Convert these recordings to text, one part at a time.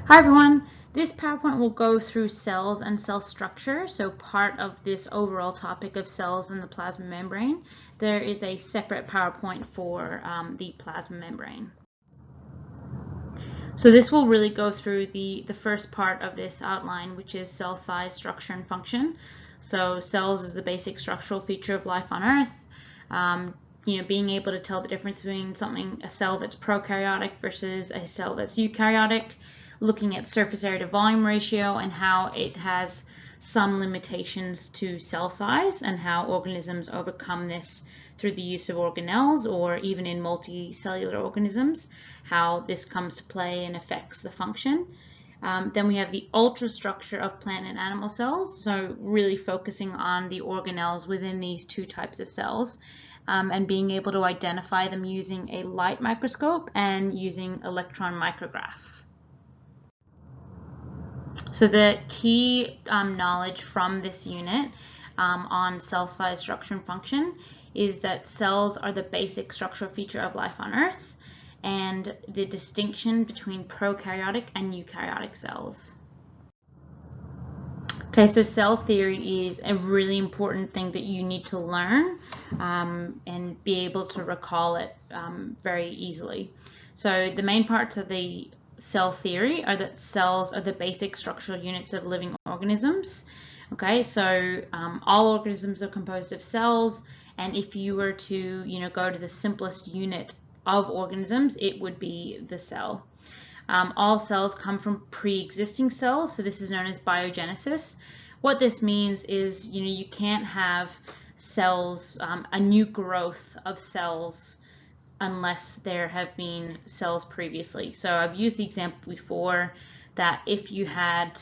Hi everyone, this PowerPoint will go through cells and cell structure. So part of this overall topic of cells in the plasma membrane, there is a separate PowerPoint for the plasma membrane. So this will really go through the first part of this outline, which is cell size, structure, and function. So cells is the basic structural feature of life on Earth. Being able to tell the difference between a cell that's prokaryotic versus a cell that's eukaryotic, looking at surface area to volume ratio and how it has some limitations to cell size and how organisms overcome this through the use of organelles, or even in multicellular organisms, how this comes to play and affects the function. Then we have the ultrastructure of plant and animal cells, so really focusing on the organelles within these two types of cells, and being able to identify them using a light microscope and using electron micrograph. So the key knowledge from this unit on cell size, structure, and function is that cells are the basic structural feature of life on Earth, and the distinction between prokaryotic and eukaryotic cells. Okay, so cell theory is a really important thing that you need to learn and be able to recall it very easily. So the main parts of the cell theory are that cells are the basic structural units of living organisms. Okay, so all organisms are composed of cells, and if you were to go to the simplest unit of organisms, it would be the cell. All cells come from pre-existing cells, so this is known as biogenesis. What this means is you can't have cells, a new growth of cells, unless there have been cells previously. So I've used the example before that if you had,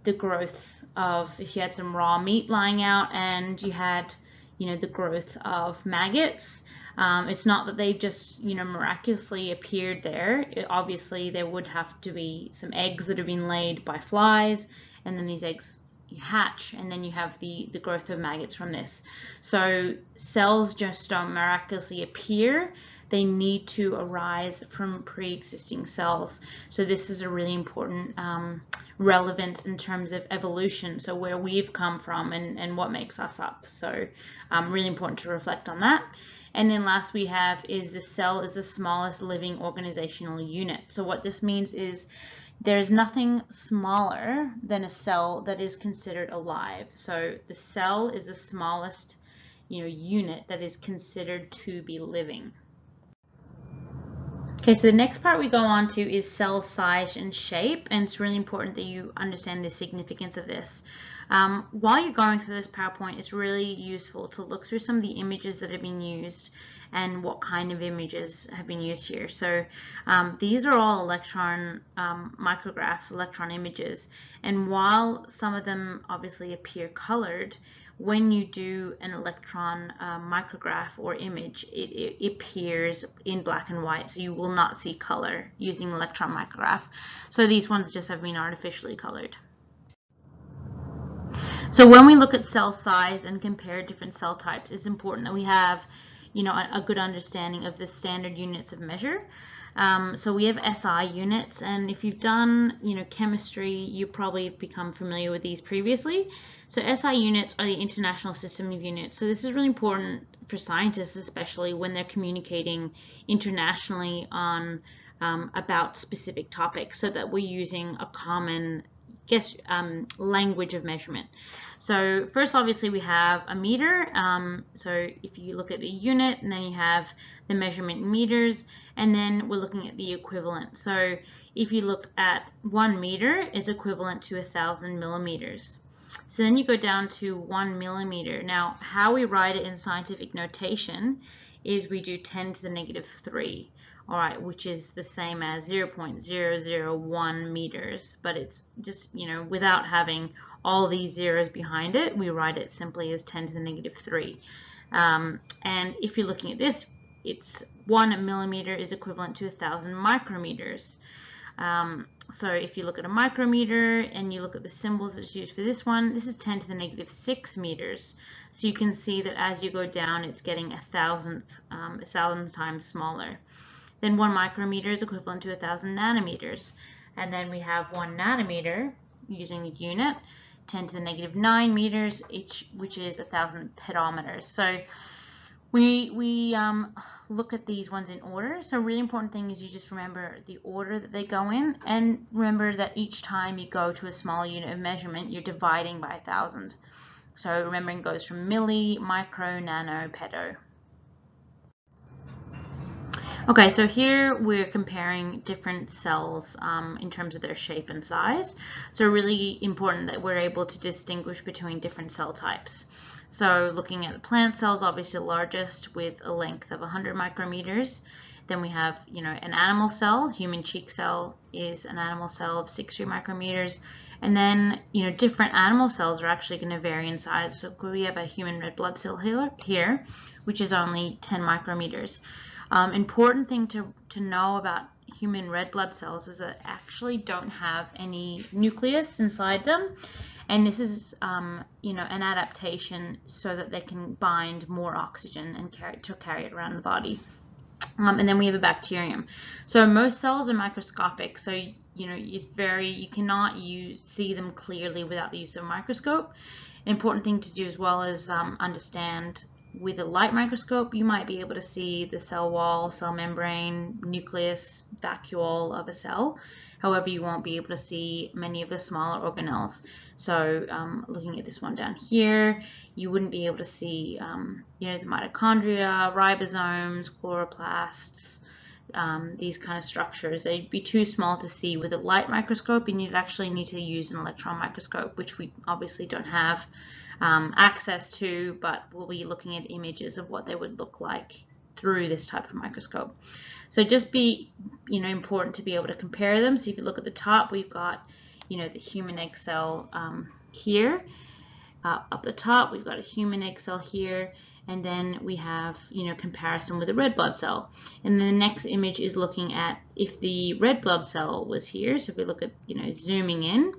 the growth of, if you had some raw meat lying out and you had, the growth of maggots, it's not that they've just, miraculously appeared there. Obviously, there would have to be some eggs that have been laid by flies, and then these eggs hatch, and then you have the growth of maggots from this. So cells just don't miraculously appear. They need to arise from pre-existing cells. So this is a really important relevance in terms of evolution, so where we've come from and what makes us up. So really important to reflect on that. And then last we have is the cell is the smallest living organizational unit. So what this means is there's nothing smaller than a cell that is considered alive. So the cell is the smallest unit that is considered to be living. Okay, so the next part we go on to is cell size and shape, and it's really important that you understand the significance of this. While you're going through this PowerPoint, it's really useful to look through some of the images that have been used and what kind of images have been used here. So these are all electron micrographs, electron images, and while some of them obviously appear colored, when you do an electron micrograph or image, it appears in black and white, so you will not see color using electron micrograph. So these ones just have been artificially colored. So when we look at cell size and compare different cell types, it's important that we have a good understanding of the standard units of measure. So we have SI units, and if you've done chemistry, you probably have become familiar with these previously. So SI units are the International System of Units. So this is really important for scientists, especially when they're communicating internationally on about specific topics, so that we're using a common language of measurement. So first, obviously, we have a meter. So if you look at the unit, and then you have the measurement in meters, and then we're looking at the equivalent. So if you look at 1 meter, it's equivalent to 1,000 millimeters. So then you go down to 1 millimeter. Now, how we write it in scientific notation is we do 10 to the negative 3. All right, which is the same as 0.001 meters, but it's just, without having all these zeros behind it, we write it simply as 10 to the negative 3. And if you're looking at this, it's 1 millimeter is equivalent to 1,000 micrometers. So if you look at a micrometer and you look at the symbols that's used for this one, this is 10 to the negative 6 meters. So you can see that as you go down, it's getting 1,000 times smaller. Then 1 micrometer is equivalent to 1,000 nanometers. And then we have 1 nanometer, using the unit, 10 to the negative 9 meters, which is 1,000 pedometers. So we look at these ones in order. So a really important thing is you just remember the order that they go in, and remember that each time you go to a small unit of measurement, you're dividing by 1,000. So remembering goes from milli, micro, nano, pedo. Okay, so here we're comparing different cells in terms of their shape and size. So really important that we're able to distinguish between different cell types. So looking at the plant cells, obviously the largest with a length of 100 micrometers. Then we have, an animal cell. Human cheek cell is an animal cell of 60 micrometers. And then, different animal cells are actually going to vary in size. So we have a human red blood cell here, which is only 10 micrometers. Important thing to know about human red blood cells is that actually don't have any nucleus inside them. And this is, an adaptation so that they can bind more oxygen and carry it around the body. And then we have a bacterium. So most cells are microscopic. So, you cannot see them clearly without the use of a microscope. An important thing to do as well is understand with a light microscope, you might be able to see the cell wall, cell membrane, nucleus, vacuole of a cell. However, you won't be able to see many of the smaller organelles. So looking at this one down here, you wouldn't be able to see the mitochondria, ribosomes, chloroplasts, these kind of structures. They'd be too small to see with a light microscope, and you'd actually need to use an electron microscope, which we obviously don't have access to, but we'll be looking at images of what they would look like through this type of microscope. So just be, important to be able to compare them. So if you look at the top, we've got, the human egg cell here. Up the top, we've got a human egg cell here, and then we have, comparison with a red blood cell. And the next image is looking at if the red blood cell was here. So if we look at, zooming in,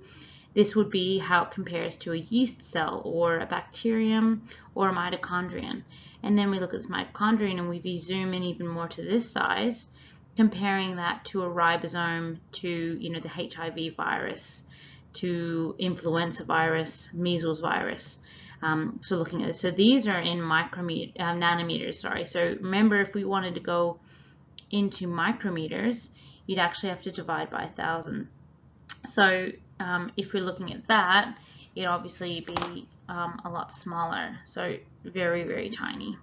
this would be how it compares to a yeast cell or a bacterium or a mitochondrion. And then we look at this mitochondrion and we zoom in even more to this size, comparing that to a ribosome, to the HIV virus, to influenza virus, measles virus. So looking at this, so these are in nanometers. Sorry. So remember, if we wanted to go into micrometers, you'd actually have to divide by 1,000. So if we're looking at that, it'd obviously be a lot smaller. So very, very tiny.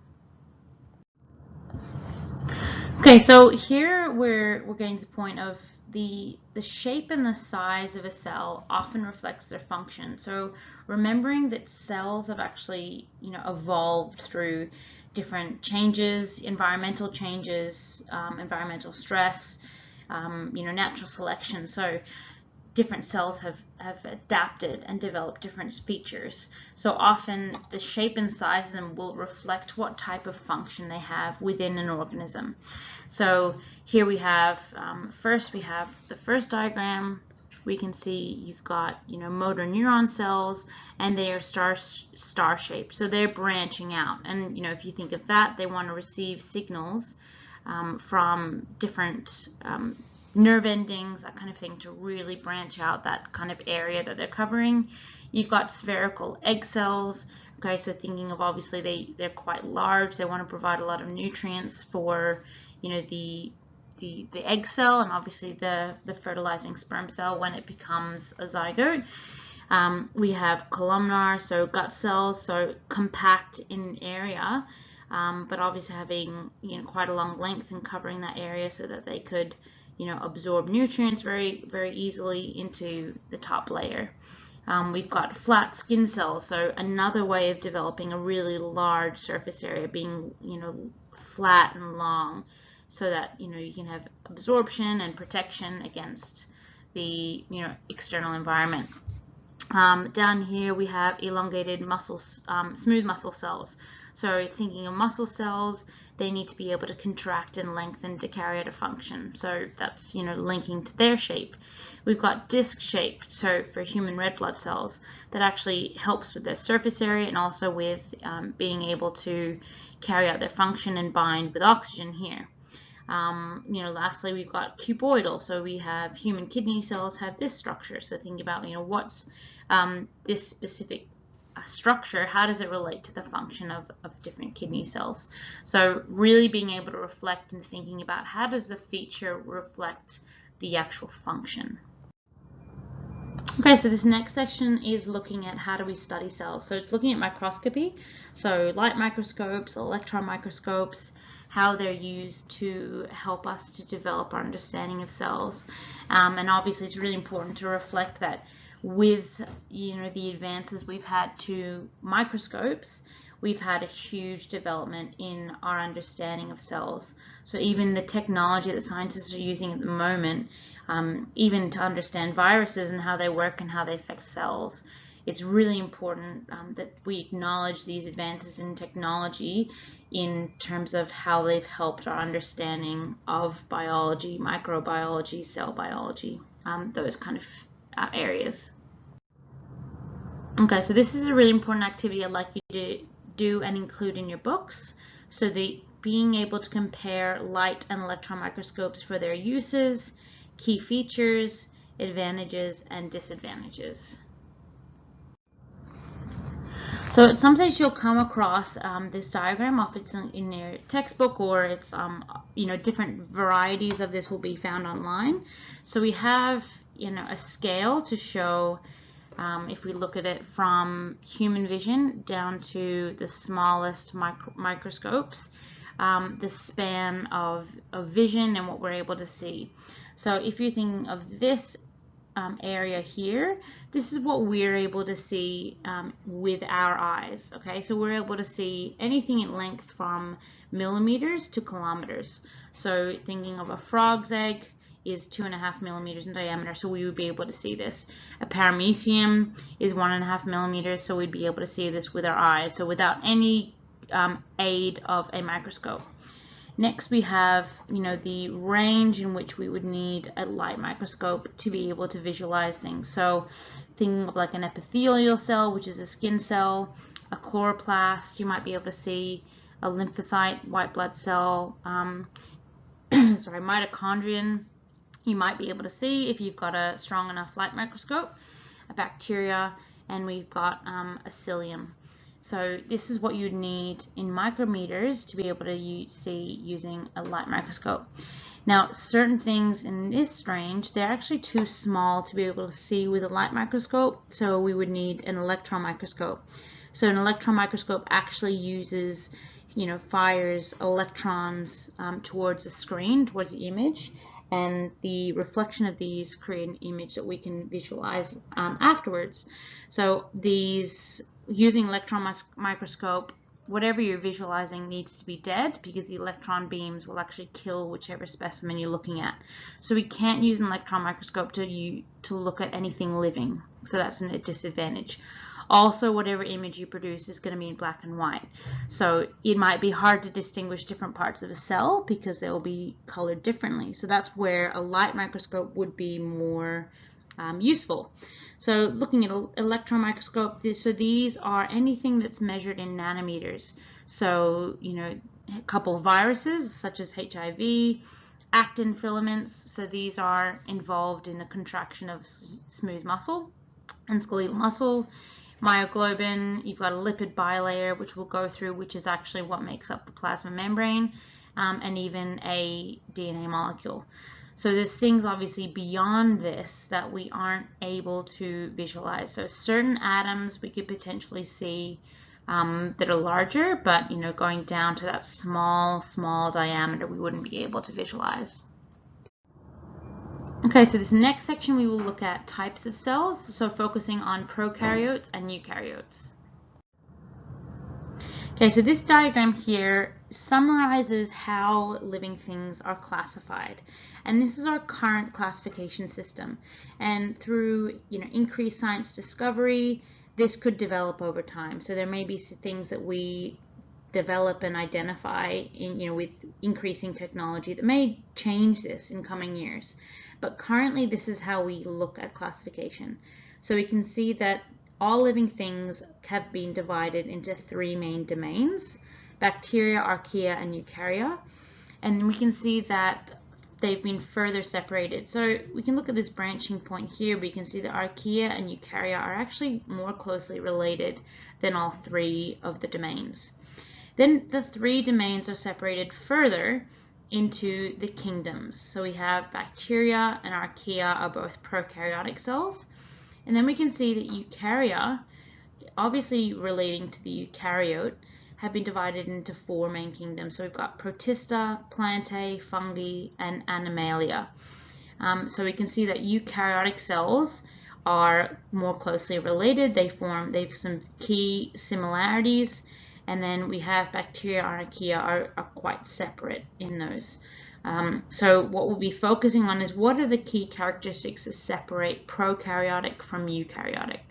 Okay, so here we're getting to the point of the shape and the size of a cell often reflects their function. So remembering that cells have actually, evolved through different changes, environmental changes, environmental stress, natural selection. So different cells have adapted and developed different features. So often the shape and size of them will reflect what type of function they have within an organism. So here we have, first we have the first diagram. We can see you've got, motor neuron cells, and they are star shaped. So they're branching out. And, if you think of that, they want to receive signals from different nerve endings, that kind of thing, to really branch out that kind of area that they're covering. You've got spherical egg cells. Okay, so thinking of, obviously they're quite large. They want to provide a lot of nutrients for, the egg cell, and obviously the fertilizing sperm cell when it becomes a zygote. We have columnar, so gut cells, so compact in area, but obviously having quite a long length and covering that area so that they could absorb nutrients very, very easily into the top layer. We've got flat skin cells, so another way of developing a really large surface area, being flat and long, so that you can have absorption and protection against the external environment. Down here we have elongated muscles, smooth muscle cells. So thinking of muscle cells, they need to be able to contract and lengthen to carry out a function. So that's linking to their shape. We've got disc shaped, so for human red blood cells, that actually helps with their surface area and also with being able to carry out their function and bind with oxygen here. Lastly, we've got cuboidal. So we have human kidney cells have this structure. So think about, what's this specific structure, how does it relate to the function of different kidney cells? So really being able to reflect and thinking about how does the feature reflect the actual function. Okay, so this next section is looking at how do we study cells. So it's looking at microscopy, so light microscopes, electron microscopes, how they're used to help us to develop our understanding of cells. And obviously it's really important to reflect that with the advances we've had to microscopes, we've had a huge development in our understanding of cells. So even the technology that scientists are using at the moment, even to understand viruses and how they work and how they affect cells, it's really important that we acknowledge these advances in technology in terms of how they've helped our understanding of biology, microbiology, cell biology, those kind of areas. Okay, so this is a really important activity I'd like you to do and include in your books. So being able to compare light and electron microscopes for their uses, key features, advantages, and disadvantages. So at some stage you'll come across this diagram, often it's in your textbook, or it's different varieties of this will be found online. So we have a scale to show, if we look at it from human vision down to the smallest microscopes, the span of vision and what we're able to see. So if you're thinking of this area here, this is what we're able to see with our eyes. Okay, so we're able to see anything in length from millimeters to kilometers. So thinking of a frog's egg is 2.5 millimeters in diameter, so we would be able to see this. A paramecium is 1.5 millimeters, so we'd be able to see this with our eyes, so without any aid of a microscope. Next we have the range in which we would need a light microscope to be able to visualize things. So thinking of like an epithelial cell, which is a skin cell, a chloroplast, you might be able to see a lymphocyte, white blood cell, mitochondrion, you might be able to see if you've got a strong enough light microscope, a bacteria, and we've got a cilium. So this is what you'd need in micrometers to be able to see using a light microscope. Now, certain things in this range, they're actually too small to be able to see with a light microscope, so we would need an electron microscope. So an electron microscope actually uses, fires electrons towards the screen, towards the image, and the reflection of these create an image that we can visualize afterwards. So using electron microscope, whatever you're visualizing needs to be dead, because the electron beams will actually kill whichever specimen you're looking at. So we can't use an electron microscope to look at anything living, so that's a disadvantage. Also, whatever image you produce is going to be in black and white, so it might be hard to distinguish different parts of a cell because they will be colored differently. So that's where a light microscope would be more useful. So looking at an electron microscope, these are anything that's measured in nanometers. So a couple of viruses such as HIV, actin filaments, so these are involved in the contraction of smooth muscle and skeletal muscle. Myoglobin, you've got a lipid bilayer, which we'll go through, which is actually what makes up the plasma membrane, and even a DNA molecule. So there's things obviously beyond this that we aren't able to visualize. So certain atoms we could potentially see that are larger, but going down to that small diameter we wouldn't be able to visualize. Okay, so this next section we will look at types of cells, so focusing on prokaryotes and eukaryotes. Okay, so this diagram here summarizes how living things are classified, and this is our current classification system. And through increased science discovery, this could develop over time. So there may be things that we develop and identify with increasing technology that may change this in coming years. But currently this is how we look at classification. So we can see that all living things have been divided into 3 main domains: bacteria, archaea, and eukarya. and we can see that they've been further separated. So we can look at this branching point here. We can see that archaea and eukarya are actually more closely related than all three of the domains. Then the three domains are separated further into the kingdoms. So we have bacteria and archaea are both prokaryotic cells. And then we can see that eukarya, obviously relating to the eukaryote, have been divided into four main kingdoms. So we've got protista, plantae, fungi, and animalia. So we can see that eukaryotic cells are more closely related. They have some key similarities, and then we have bacteria and archaea are quite separate in those. So what we'll be focusing on is what are the key characteristics that separate prokaryotic from eukaryotic.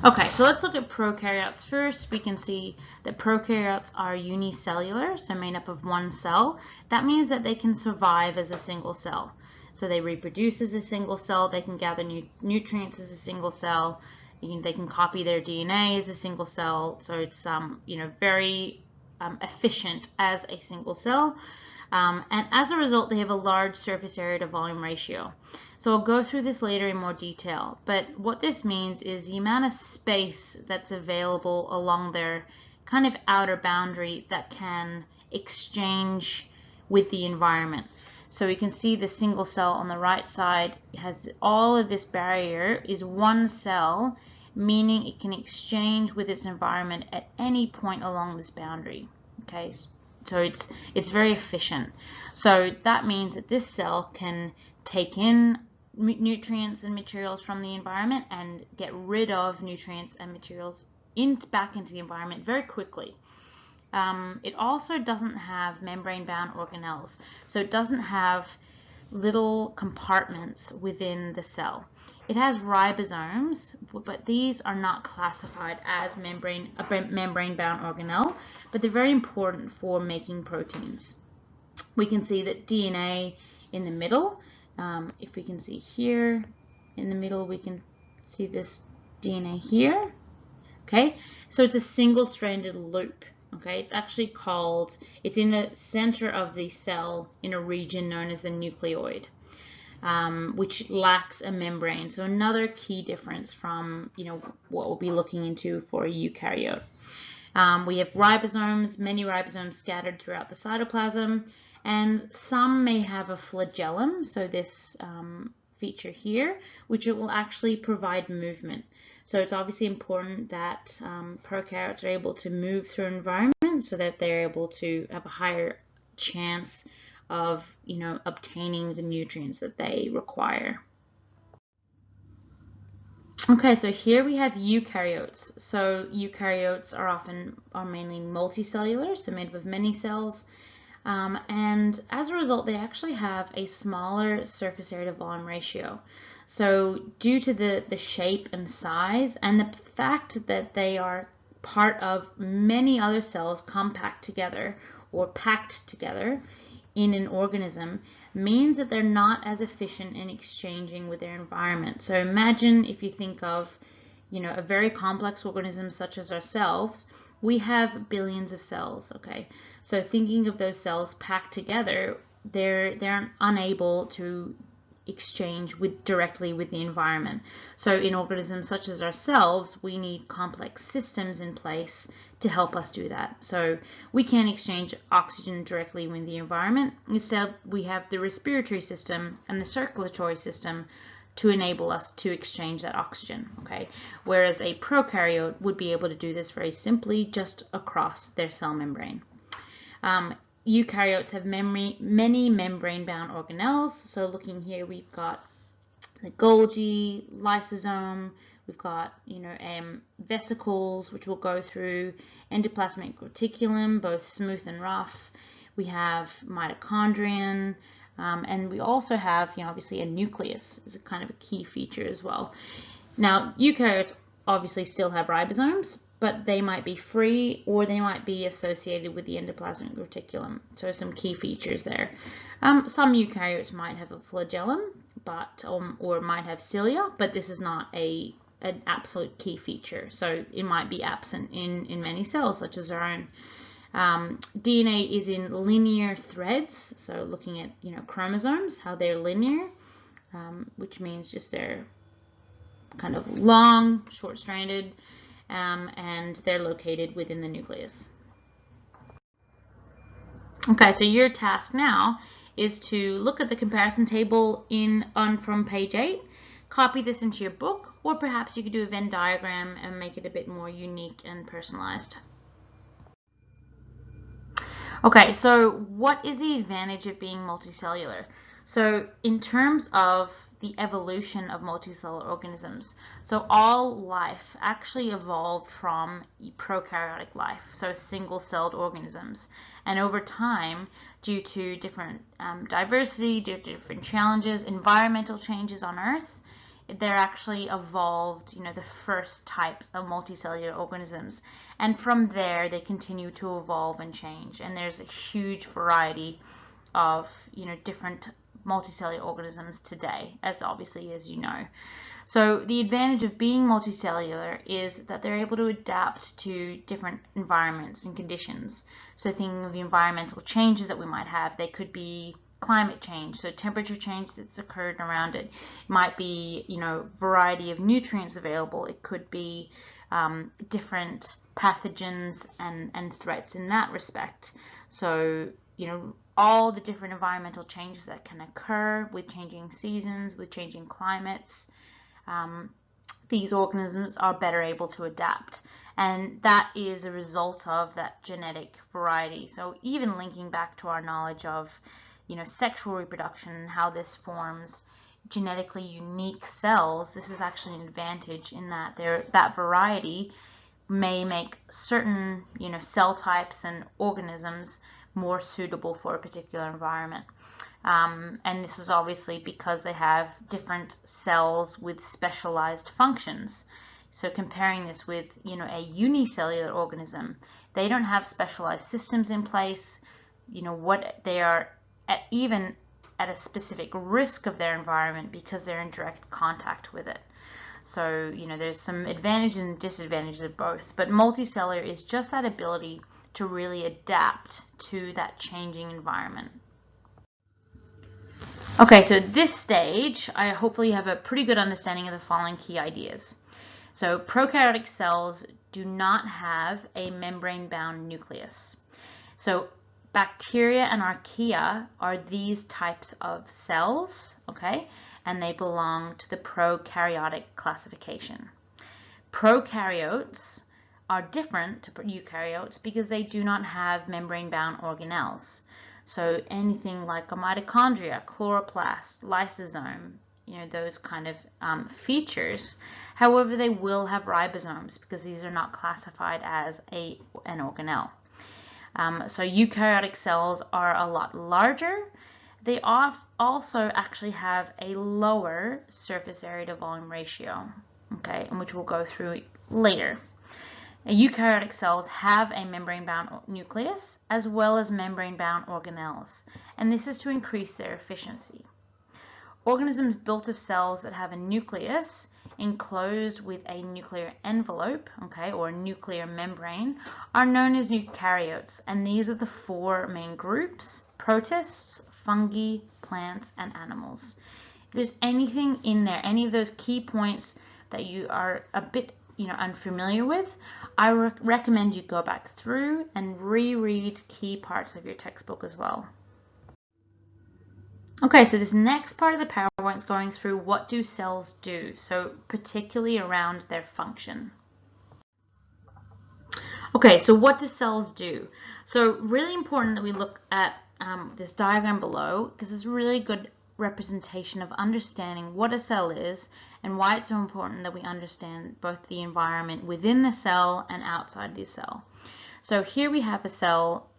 Okay, so let's look at prokaryotes first. We can see that prokaryotes are unicellular, so made up of one cell. That means that they can survive as a single cell. So they reproduce as a single cell, they can gather nutrients as a single cell, they can copy their DNA as a single cell. So it's very efficient as a single cell. And as a result, they have a large surface area to volume ratio. So I'll go through this later in more detail, but what this means is the amount of space that's available along their kind of outer boundary that can exchange with the environment. So we can see the single cell on the right side has all of this barrier is one cell, meaning it can exchange with its environment at any point along this boundary. Okay, so it's very efficient. So that means that this cell can take in nutrients and materials from the environment and get rid of nutrients and materials back into the environment very quickly. It also doesn't have membrane-bound organelles, so it doesn't have little compartments within the cell. It has ribosomes, but these are not classified as membrane-bound organelle, but they're very important for making proteins. We can see that DNA in the middle, if we can see here in the middle, we can see this DNA here. Okay, so it's a single-stranded loop. Okay, it's actually called, it's in the center of the cell in a region known as the nucleoid, which lacks a membrane. So another key difference from, what we'll be looking into for a eukaryote. We have ribosomes, many ribosomes scattered throughout the cytoplasm, and some may have a flagellum, so this feature here, which it will actually provide movement. So it's obviously important that prokaryotes are able to move through an environment so that they're able to have a higher chance of, obtaining the nutrients that they require. Okay, so here we have eukaryotes. So eukaryotes are mainly multicellular, so made up of many cells. And as a result, they actually have a smaller surface area to volume ratio. So due to the shape and size and the fact that they are part of many other cells compact together or packed together in an organism, means that they're not as efficient in exchanging with their environment. So imagine if you think of, a very complex organism such as ourselves, we have billions of cells, okay? So thinking of those cells packed together, they're unable to exchange directly with the environment. So in organisms such as ourselves, we need complex systems in place to help us do that. So we can't exchange oxygen directly with the environment. Instead, we have the respiratory system and the circulatory system to enable us to exchange that oxygen, okay? Whereas a prokaryote would be able to do this very simply just across their cell membrane. Eukaryotes have many membrane-bound organelles. So looking here, we've got the Golgi, lysosome, we've got, vesicles, which will go through endoplasmic reticulum, both smooth and rough. We have mitochondrion, and we also have, obviously a nucleus is a kind of a key feature as well. Now, eukaryotes obviously still have ribosomes, but they might be free or they might be associated with the endoplasmic reticulum. So some key features there. Some eukaryotes might have a flagellum, or might have cilia, but this is not an absolute key feature. So it might be absent in many cells, such as our own. DNA is in linear threads, so looking at chromosomes, how they're linear, which means just they're kind of long, short-stranded, and they're located within the nucleus. Okay, so your task now is to look at the comparison table from page 8, copy this into your book, or perhaps you could do a Venn diagram and make it a bit more unique and personalized. Okay, so what is the advantage of being multicellular? So in terms of the evolution of multicellular organisms, so all life actually evolved from prokaryotic life, so single-celled organisms. And over time, due to different diversity, due to different challenges, environmental changes on Earth, there actually evolved, the first types of multicellular organisms. And from there, they continue to evolve and change. And there's a huge variety of, different multicellular organisms today, as you know. So the advantage of being multicellular is that they're able to adapt to different environments and conditions. So thinking of the environmental changes that we might have, they could be climate change, so temperature change that's occurred around it. It might be, variety of nutrients available. It could be different pathogens and threats in that respect. So, all the different environmental changes that can occur with changing seasons, with changing climates, these organisms are better able to adapt. And that is a result of that genetic variety. So even linking back to our knowledge of sexual reproduction and how this forms genetically unique cells, this is actually an advantage in that that variety may make certain cell types and organisms more suitable for a particular environment. And this is obviously because they have different cells with specialized functions. So comparing this with a unicellular organism, they don't have specialized systems in place. What they are even at a specific risk of their environment because they're in direct contact with it. So, there's some advantages and disadvantages of both, but multicellular is just that ability to really adapt to that changing environment. Okay, so at this stage, I hopefully have a pretty good understanding of the following key ideas. So prokaryotic cells do not have a membrane-bound nucleus. So bacteria and archaea are these types of cells, okay, and they belong to the prokaryotic classification. Prokaryotes are different to eukaryotes because they do not have membrane-bound organelles. So anything like a mitochondria, chloroplast, lysosome, those kind of features. However, they will have ribosomes because these are not classified as an organelle. So eukaryotic cells are a lot larger. They also actually have a lower surface area to volume ratio, okay, and which we'll go through later. Eukaryotic cells have a membrane-bound nucleus as well as membrane-bound organelles, and this is to increase their efficiency. Organisms built of cells that have a nucleus enclosed with a nuclear envelope, okay, or a nuclear membrane, are known as eukaryotes, and these are the four main groups: protists, fungi, plants, and animals. If there's anything in there, any of those key points that you are a bit unfamiliar with, I recommend you go back through and reread key parts of your textbook as well. Okay, so this next part of the PowerPoint is going through what do cells do, so particularly around their function. Okay, so what do cells do? So really important that we look at this diagram below, because it's a really good representation of understanding what a cell is and why it's so important that we understand both the environment within the cell and outside the cell. So here we have a cell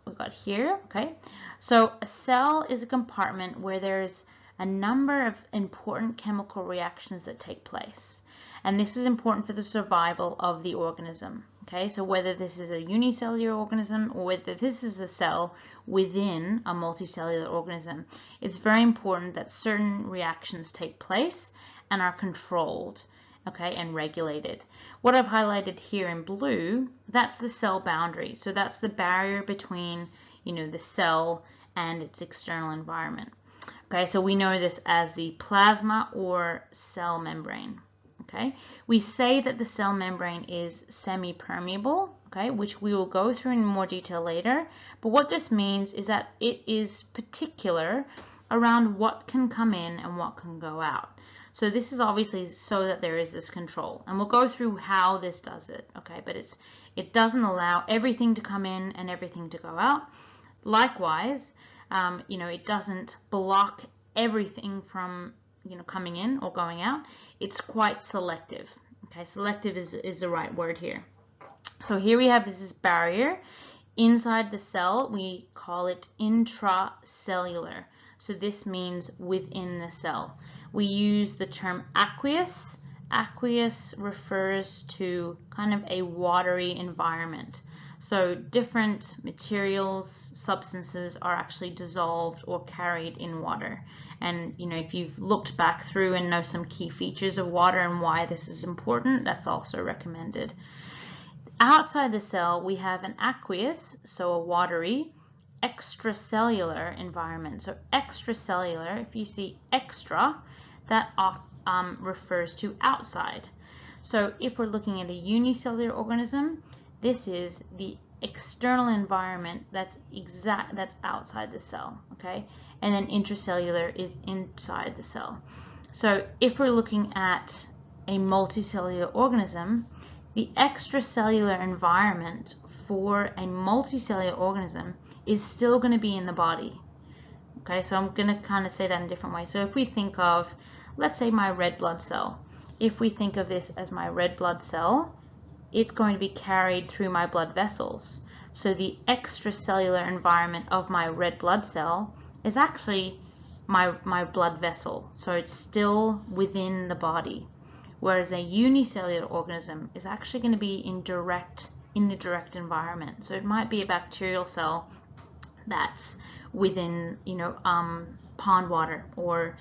we've got here, okay? So a cell is a compartment where there's a number of important chemical reactions that take place. And this is important for the survival of the organism, okay? So whether this is a unicellular organism or whether this is a cell within a multicellular organism, it's very important that certain reactions take place and are controlled. okay, and regulated. What I've highlighted here in blue, that's the cell boundary. So that's the barrier between, the cell and its external environment. Okay, so we know this as the plasma or cell membrane. Okay, we say that the cell membrane is semi-permeable, okay, which we will go through in more detail later. But what this means is that it is particular around what can come in and what can go out. So this is obviously so that there is this control, and we'll go through how this does it, okay, but it doesn't allow everything to come in and everything to go out. Likewise, it doesn't block everything from coming in or going out. It's quite selective. Okay, selective is the right word here. So here we have this barrier inside the cell. We call it intracellular. So this means within the cell. We use the term aqueous. Aqueous refers to kind of a watery environment. So different materials, substances are actually dissolved or carried in water. And if you've looked back through and know some key features of water and why this is important, that's also recommended. Outside the cell, we have an aqueous, so a watery, extracellular environment. So extracellular, if you see extra, that refers to outside. So if we're looking at a unicellular organism, this is the external environment that's outside the cell, okay? And then intracellular is inside the cell. So if we're looking at a multicellular organism, the extracellular environment for a multicellular organism is still going to be in the body. Okay, so I'm going to kind of say that in a different way. So if we think of, let's say, my red blood cell, if we think of this as my red blood cell, it's going to be carried through my blood vessels. So the extracellular environment of my red blood cell is actually my blood vessel. So it's still within the body. Whereas a unicellular organism is actually going to be in the direct environment. So it might be a bacterial cell that's within, pond water or,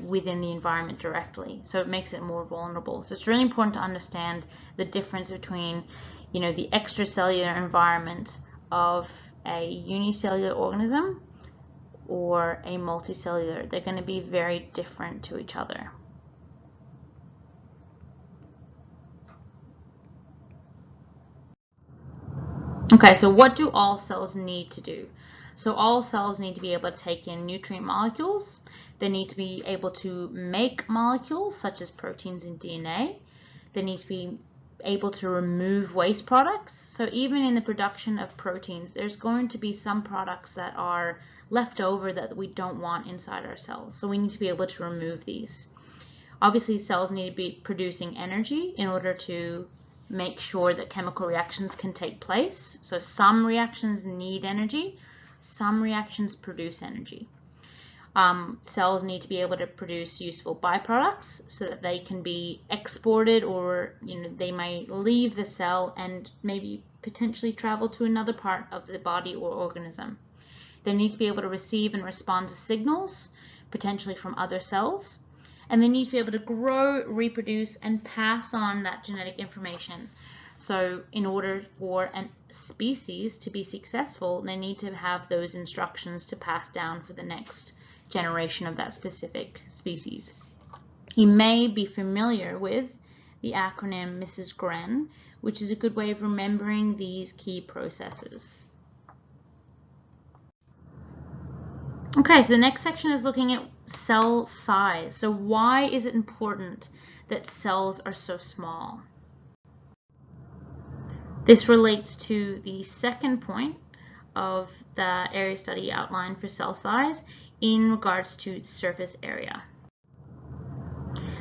within the environment directly. So it makes it more vulnerable. So it's really important to understand the difference between, the extracellular environment of a unicellular organism or a multicellular. They're going to be very different to each other. Okay, so what do all cells need to do? So all cells need to be able to take in nutrient molecules. They need to be able to make molecules such as proteins and DNA. They need to be able to remove waste products. So even in the production of proteins, there's going to be some products that are left over that we don't want inside our cells. So we need to be able to remove these. Obviously, cells need to be producing energy in order to make sure that chemical reactions can take place. So some reactions need energy, some reactions produce energy. Cells need to be able to produce useful byproducts so that they can be exported, or they may leave the cell and maybe potentially travel to another part of the body or organism. They need to be able to receive and respond to signals, potentially from other cells. And they need to be able to grow, reproduce, and pass on that genetic information. So in order for a species to be successful, they need to have those instructions to pass down for the next generation of that specific species. You may be familiar with the acronym Mrs. Gren, which is a good way of remembering these key processes. Okay, so the next section is looking at cell size. So why is it important that cells are so small? This relates to the second point of the area study outline for cell size in regards to surface area.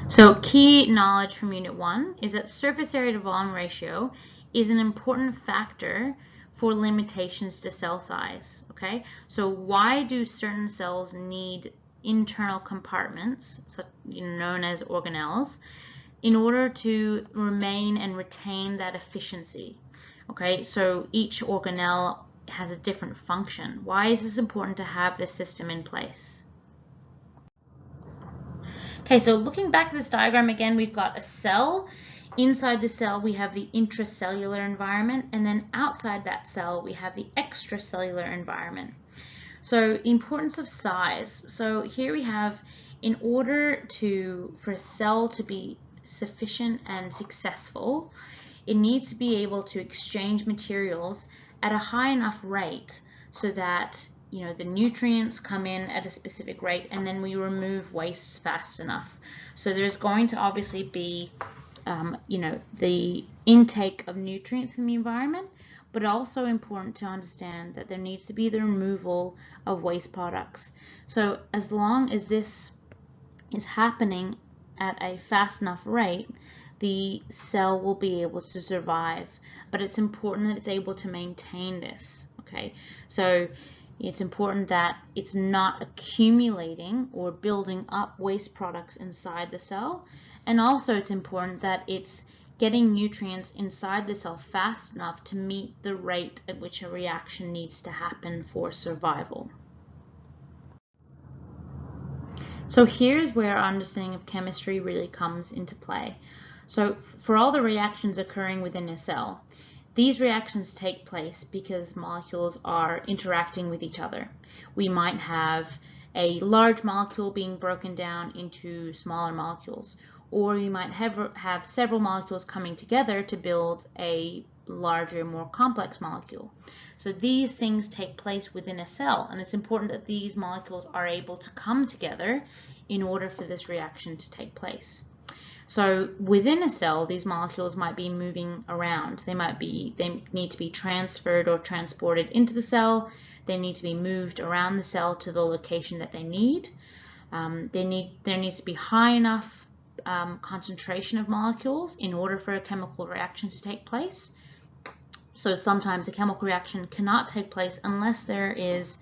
So key knowledge from Unit 1 is that surface area to volume ratio is an important factor for limitations to cell size. Okay, so why do certain cells need internal compartments, known as organelles, in order to remain and retain that efficiency? Okay, so each organelle has a different function. Why is this important to have this system in place? Okay, so looking back at this diagram again, we've got a cell. Inside the cell, we have the intracellular environment, and then outside that cell, we have the extracellular environment. So the importance of size. So here we have, in order for a cell to be sufficient and successful, it needs to be able to exchange materials at a high enough rate so that the nutrients come in at a specific rate, and then we remove waste fast enough. So there's going to obviously be the intake of nutrients from the environment, but also important to understand that there needs to be the removal of waste products. So as long as this is happening at a fast enough rate, the cell will be able to survive, but it's important that it's able to maintain this. Okay, so it's important that it's not accumulating or building up waste products inside the cell, and also it's important that it's getting nutrients inside the cell fast enough to meet the rate at which a reaction needs to happen for survival. So here's where our understanding of chemistry really comes into play. So for all the reactions occurring within a cell, these reactions take place because molecules are interacting with each other. We might have a large molecule being broken down into smaller molecules, or we might have several molecules coming together to build a larger, more complex molecule. So these things take place within a cell, and it's important that these molecules are able to come together in order for this reaction to take place. So within a cell, these molecules might be moving around. They need to be transferred or transported into the cell. They need to be moved around the cell to the location that they need. There needs to be high enough concentration of molecules in order for a chemical reaction to take place. So sometimes a chemical reaction cannot take place unless there is,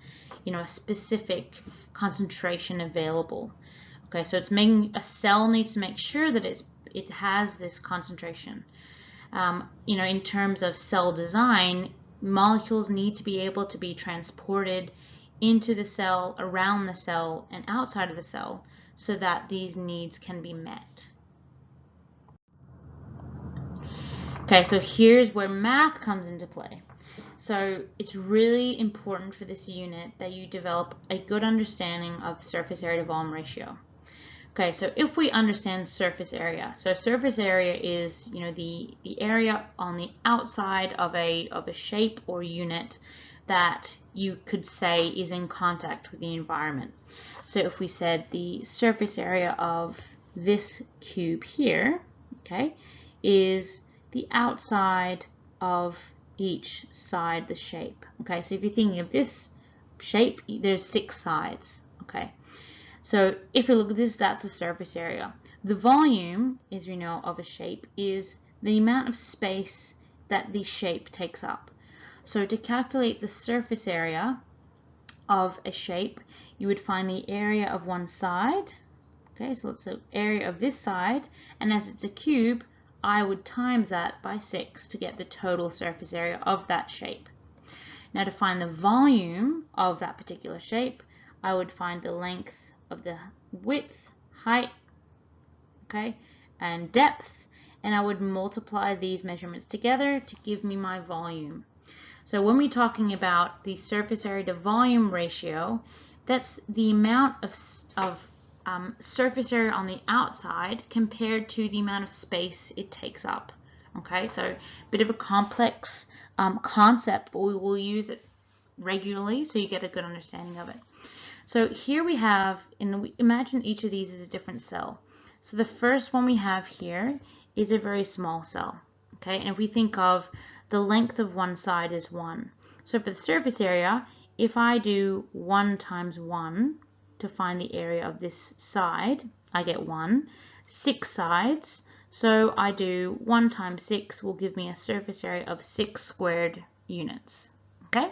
a specific concentration available. Okay, so a cell needs to make sure that it has this concentration. In terms of cell design, molecules need to be able to be transported into the cell, around the cell, and outside of the cell so that these needs can be met. Okay, so here's where math comes into play. So it's really important for this unit that you develop a good understanding of surface area to volume ratio. Okay, so if we understand surface area, so surface area is the area on the outside of a shape or unit that you could say is in contact with the environment. So if we said the surface area of this cube here, okay, is the outside of each side, the shape. Okay, so if you're thinking of this shape, there's 6 sides. Okay. So if we look at this, that's the surface area. The volume, as we know, of a shape is the amount of space that the shape takes up. So to calculate the surface area of a shape, you would find the area of one side. Okay, so it's the area of this side, and as it's a cube, I would times that by 6 to get the total surface area of that shape. Now to find the volume of that particular shape, I would find the length of the width, height, okay, and depth, and I would multiply these measurements together to give me my volume. So when we're talking about the surface area to volume ratio, that's the amount of surface area on the outside compared to the amount of space it takes up. Okay, so a bit of a complex concept, but we will use it regularly so you get a good understanding of it. So here we have, imagine each of these is a different cell. So the first one we have here is a very small cell. Okay, and if we think of the length of one side is 1. So for the surface area, if I do 1 times 1 to find the area of this side, I get 1. 6 sides, so I do 1 times 6 will give me a surface area of 6 squared units. Okay?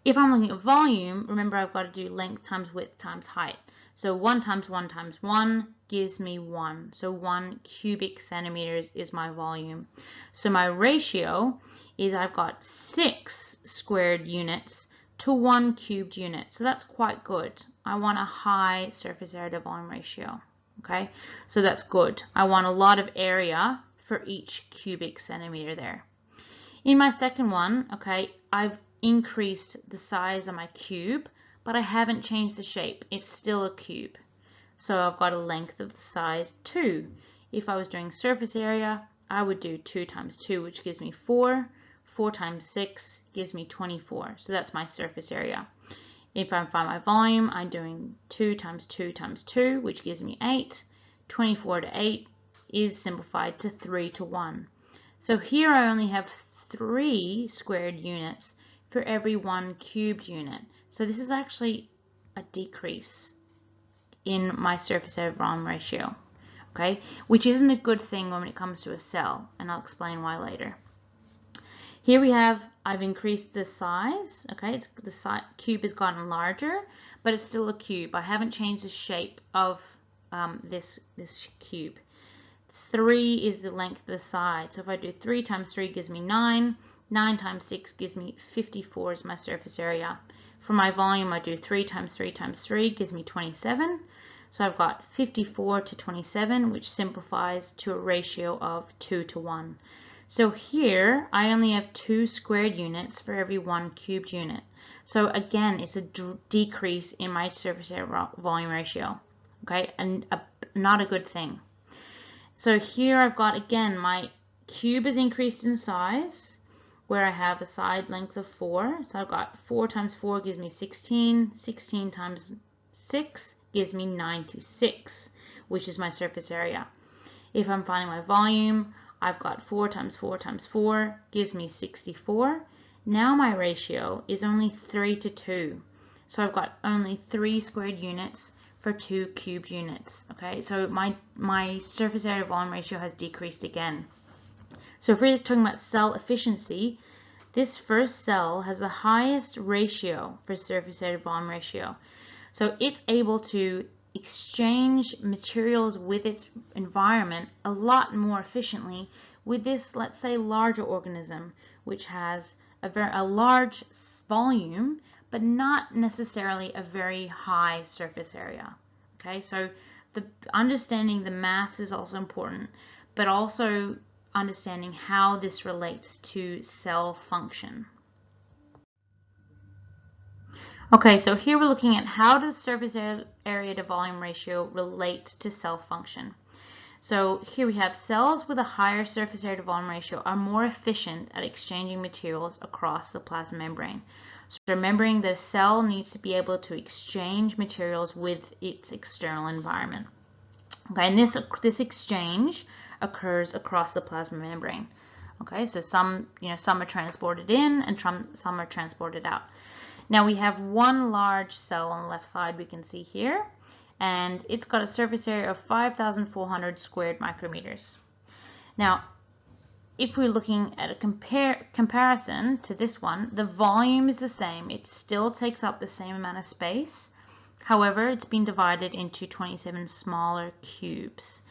If I'm looking at volume, remember I've got to do length times width times height. So 1 times 1 times 1 gives me 1. So 1 cubic centimeters is my volume. So my ratio is I've got 6 squared units to 1 cubed unit. So that's quite good. I want a high surface area to volume ratio. Okay, so that's good. I want a lot of area for each cubic centimeter there. In my second one, okay, I've increased the size of my cube, but I haven't changed the shape. It's still a cube. So I've got a length of the size 2. If I was doing surface area, I would do 2 times 2, which gives me 4. 4 times 6 gives me 24. So that's my surface area. If I find my volume, I'm doing 2 times 2 times 2, which gives me 8. 24 to 8 is simplified to 3 to 1. So here I only have 3 squared units for every 1 cubed unit. So this is actually a decrease in my surface area volume ratio, okay, which isn't a good thing when it comes to a cell, and I'll explain why later. Here we have, I've increased the size, okay, the cube has gotten larger, but it's still a cube. I haven't changed the shape of this cube. 3 is the length of the side, so if I do 3 times 3 gives me 9, 9 times 6 gives me 54 is my surface area. For my volume, I do 3 times 3 times 3 gives me 27, so I've got 54 to 27, which simplifies to a ratio of 2 to 1. So here, I only have 2 squared units for every 1 cubed unit. So again, it's a decrease in my surface area volume ratio, okay, and not a good thing. So here I've got, again, my cube is increased in size, where I have a side length of 4. So I've got 4 times 4 gives me 16. 16 times 6 gives me 96, which is my surface area. If I'm finding my volume, I've got 4 times 4 times 4 gives me 64. Now my ratio is only 3 to 2. So I've got only 3 squared units for 2 cubed units. Okay, so my surface area volume ratio has decreased again. So if we're talking about cell efficiency, this first cell has the highest ratio for surface area volume ratio. So it's able to exchange materials with its environment a lot more efficiently with this, let's say, larger organism, which has a large volume, but not necessarily a very high surface area. Okay, so understanding the maths is also important, but also understanding how this relates to cell function. Okay, so here we're looking at how does surface area to volume ratio relate to cell function. So here we have cells with a higher surface area to volume ratio are more efficient at exchanging materials across the plasma membrane. So remembering the cell needs to be able to exchange materials with its external environment. Okay, and this exchange occurs across the plasma membrane. Okay, so some are transported in and some are transported out. Now we have one large cell on the left side we can see here, and it's got a surface area of 5,400 squared micrometers. Now, if we're looking at a comparison to this one, the volume is the same. It still takes up the same amount of space. However, it's been divided into 27 smaller cubes.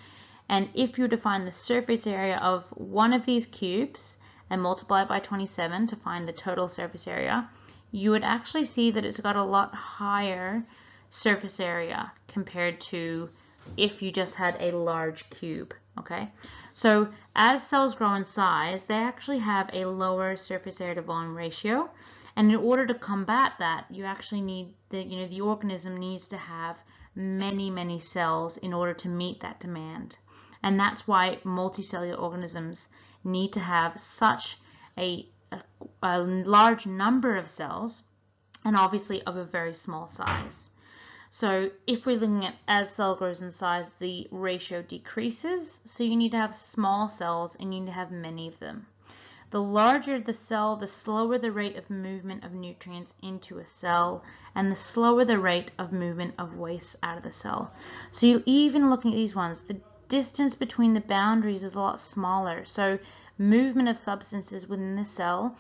And if you define the surface area of one of these cubes and multiply it by 27 to find the total surface area, you would actually see that it's got a lot higher surface area compared to if you just had a large cube. Okay, so as cells grow in size, they actually have a lower surface area to volume ratio, and in order to combat that, you actually need the organism needs to have many cells in order to meet that demand. And that's why multicellular organisms need to have such a large number of cells, and obviously of a very small size. So if we're looking at as cell grows in size, the ratio decreases, so you need to have small cells and you need to have many of them. The larger the cell, the slower the rate of movement of nutrients into a cell, and the slower the rate of movement of waste out of the cell. So you're even looking at these ones, the distance between the boundaries is a lot smaller, so movement of substances within the cell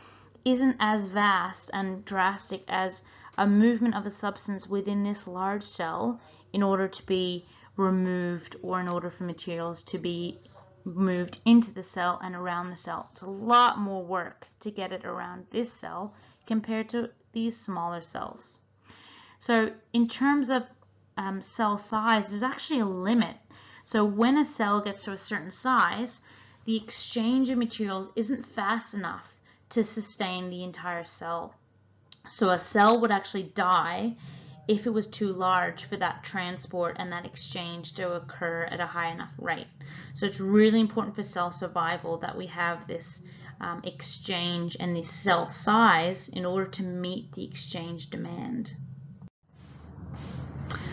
isn't as vast and drastic as a movement of a substance within this large cell in order to be removed or in order for materials to be moved into the cell and around the cell. It's a lot more work to get it around this cell compared to these smaller cells. So in terms of cell size, there's actually a limit. So when a cell gets to a certain size, the exchange of materials isn't fast enough to sustain the entire cell. So a cell would actually die if it was too large for that transport and that exchange to occur at a high enough rate. So it's really important for cell survival that we have this exchange and this cell size in order to meet the exchange demand.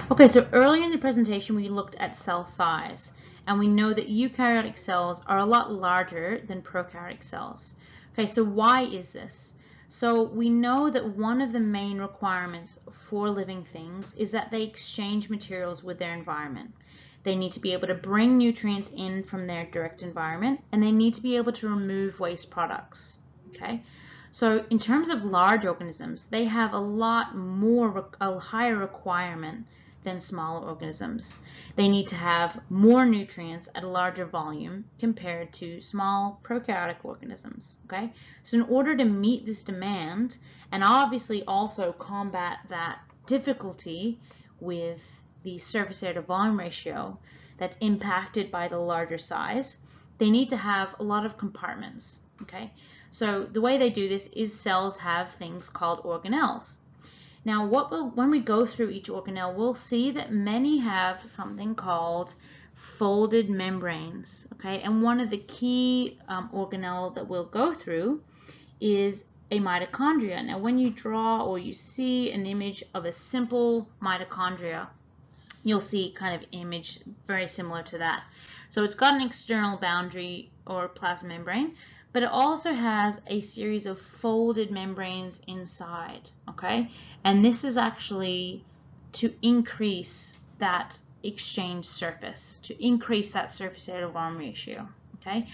Okay, so earlier in the presentation we looked at cell size, and we know that eukaryotic cells are a lot larger than prokaryotic cells. Okay, so why is this? So we know that one of the main requirements for living things is that they exchange materials with their environment. They need to be able to bring nutrients in from their direct environment, and they need to be able to remove waste products. Okay, so in terms of large organisms, they have a higher requirement than smaller organisms. They need to have more nutrients at a larger volume compared to small prokaryotic organisms. Okay, so in order to meet this demand and obviously also combat that difficulty with the surface area to volume ratio that's impacted by the larger size, they need to have a lot of compartments. Okay, so the way they do this is cells have things called organelles. Now, when we go through each organelle, we'll see that many have something called folded membranes, okay? And one of the key organelle that we'll go through is a mitochondria. Now, when you draw or you see an image of a simple mitochondria, you'll see kind of image very similar to that. So it's got an external boundary or plasma membrane, but it also has a series of folded membranes inside, okay? And this is actually to increase that exchange surface, to increase that surface area to volume ratio, okay?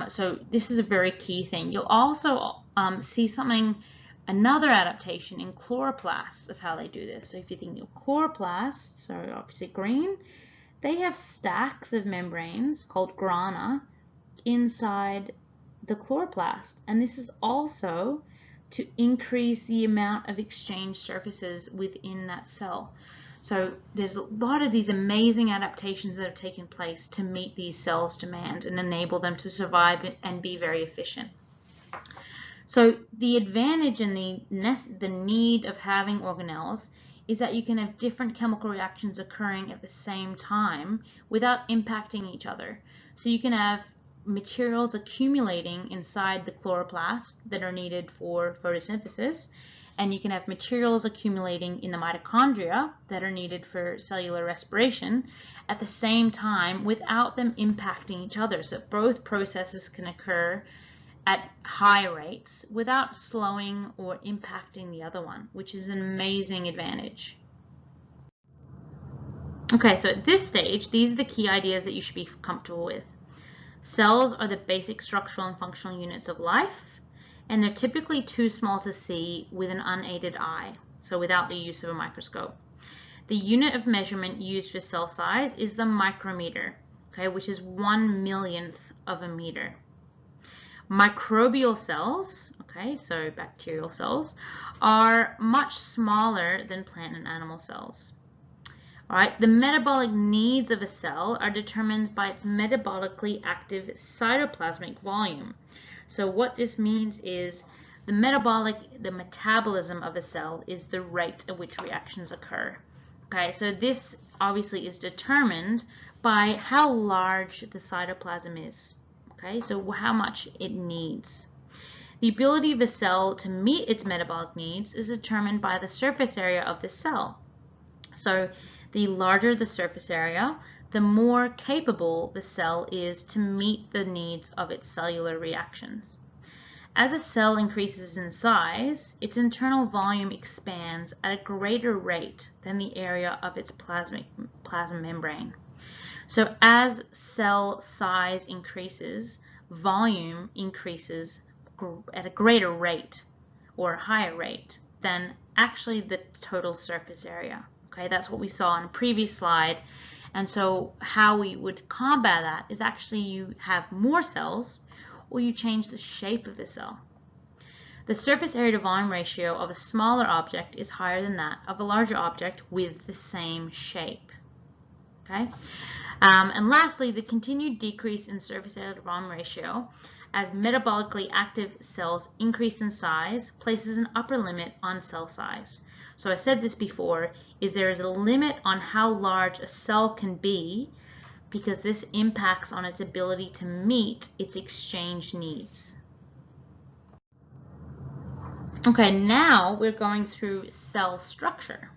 So this is a very key thing. You'll also see another adaptation in chloroplasts of how they do this. So if you think of chloroplasts, so obviously green, they have stacks of membranes called grana inside the chloroplast, and this is also to increase the amount of exchange surfaces within that cell. So there's a lot of these amazing adaptations that have taken place to meet these cells' demand and enable them to survive and be very efficient. So the advantage and the need of having organelles is that you can have different chemical reactions occurring at the same time without impacting each other. So you can have materials accumulating inside the chloroplast that are needed for photosynthesis, and you can have materials accumulating in the mitochondria that are needed for cellular respiration at the same time without them impacting each other. So both processes can occur at high rates without slowing or impacting the other one, which is an amazing advantage. Okay, so at this stage, these are the key ideas that you should be comfortable with. Cells are the basic structural and functional units of life, and they're typically too small to see with an unaided eye, so without the use of a microscope. The unit of measurement used for cell size is the micrometer, okay, which is 1/1,000,000th of a meter. Microbial cells, okay, so bacterial cells, are much smaller than plant and animal cells. All right, the metabolic needs of a cell are determined by its metabolically active cytoplasmic volume. So what this means is the metabolism of a cell is the rate at which reactions occur. Okay, so this obviously is determined by how large the cytoplasm is. Okay, so how much it needs. The ability of a cell to meet its metabolic needs is determined by the surface area of the cell. So the larger the surface area, the more capable the cell is to meet the needs of its cellular reactions. As a cell increases in size, its internal volume expands at a greater rate than the area of its plasma membrane. So as cell size increases, volume increases at a greater rate or a higher rate than actually the total surface area. Okay, that's what we saw on a previous slide. And so how we would combat that is actually you have more cells or you change the shape of the cell. The surface area to volume ratio of a smaller object is higher than that of a larger object with the same shape. Okay, And lastly, the continued decrease in surface area to volume ratio as metabolically active cells increase in size places an upper limit on cell size. So I said this before, is there is a limit on how large a cell can be because this impacts on its ability to meet its exchange needs. Okay, now we're going through cell structure.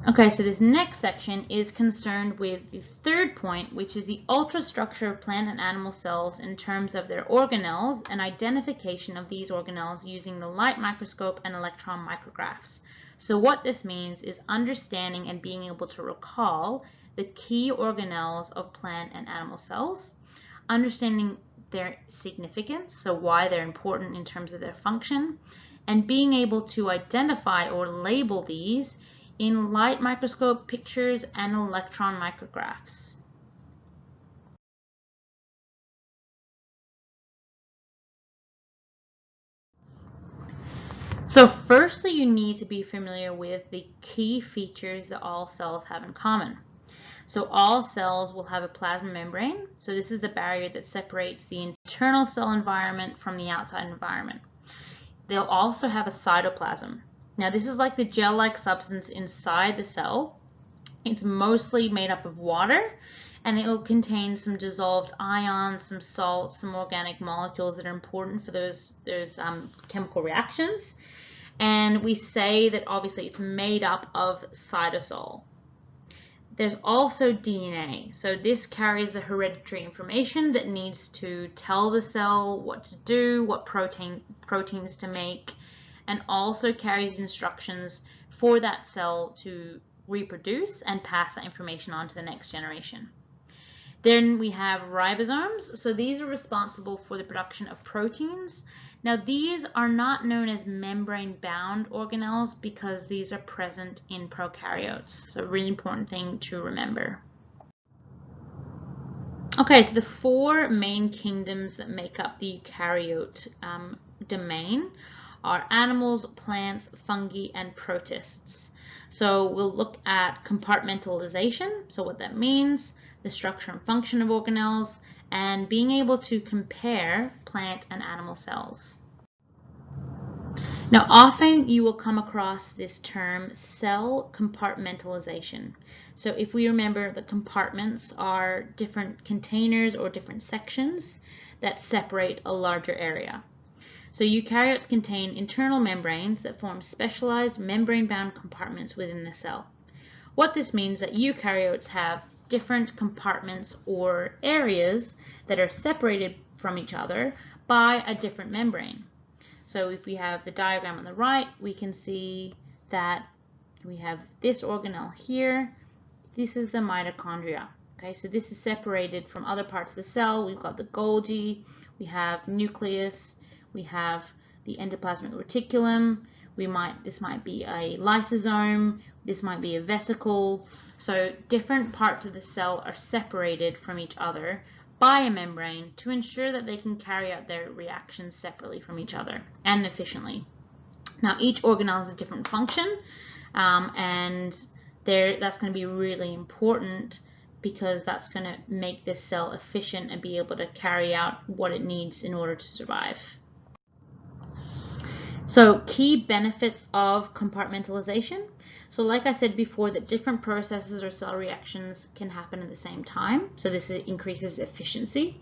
Okay, so this next section is concerned with the third point, which is the ultrastructure of plant and animal cells in terms of their organelles and identification of these organelles using the light microscope and electron micrographs. So what this means is understanding and being able to recall the key organelles of plant and animal cells, understanding their significance, so why they're important in terms of their function, and being able to identify or label these in light microscope pictures and electron micrographs. So firstly, you need to be familiar with the key features that all cells have in common. So all cells will have a plasma membrane. So this is the barrier that separates the internal cell environment from the outside environment. They'll also have a cytoplasm. Now this is like the gel-like substance inside the cell. It's mostly made up of water, and it will contain some dissolved ions, some salts, some organic molecules that are important for those chemical reactions. And we say that obviously it's made up of cytosol. There's also DNA. So this carries the hereditary information that needs to tell the cell what to do, what proteins to make, and also carries instructions for that cell to reproduce and pass that information on to the next generation. Then we have ribosomes. So these are responsible for the production of proteins. Now these are not known as membrane-bound organelles because these are present in prokaryotes. So a really important thing to remember. Okay, so the four main kingdoms that make up the eukaryote domain are animals, plants, fungi, and protists. So we'll look at compartmentalization, so what that means, the structure and function of organelles, and being able to compare plant and animal cells. Now, often you will come across this term cell compartmentalization. So if we remember, the compartments are different containers or different sections that separate a larger area. So eukaryotes contain internal membranes that form specialized membrane-bound compartments within the cell. What this means is that eukaryotes have different compartments or areas that are separated from each other by a different membrane. So if we have the diagram on the right, we can see that we have this organelle here. This is the mitochondria. Okay, so this is separated from other parts of the cell. We've got the Golgi, we have nucleus, we have the endoplasmic reticulum. This might be a lysosome, this might be a vesicle. So different parts of the cell are separated from each other by a membrane to ensure that they can carry out their reactions separately from each other and efficiently. Now each organelle has a different function, and that's going to be really important because that's going to make this cell efficient and be able to carry out what it needs in order to survive. So key benefits of compartmentalization. So like I said before, that different processes or cell reactions can happen at the same time. So this increases efficiency.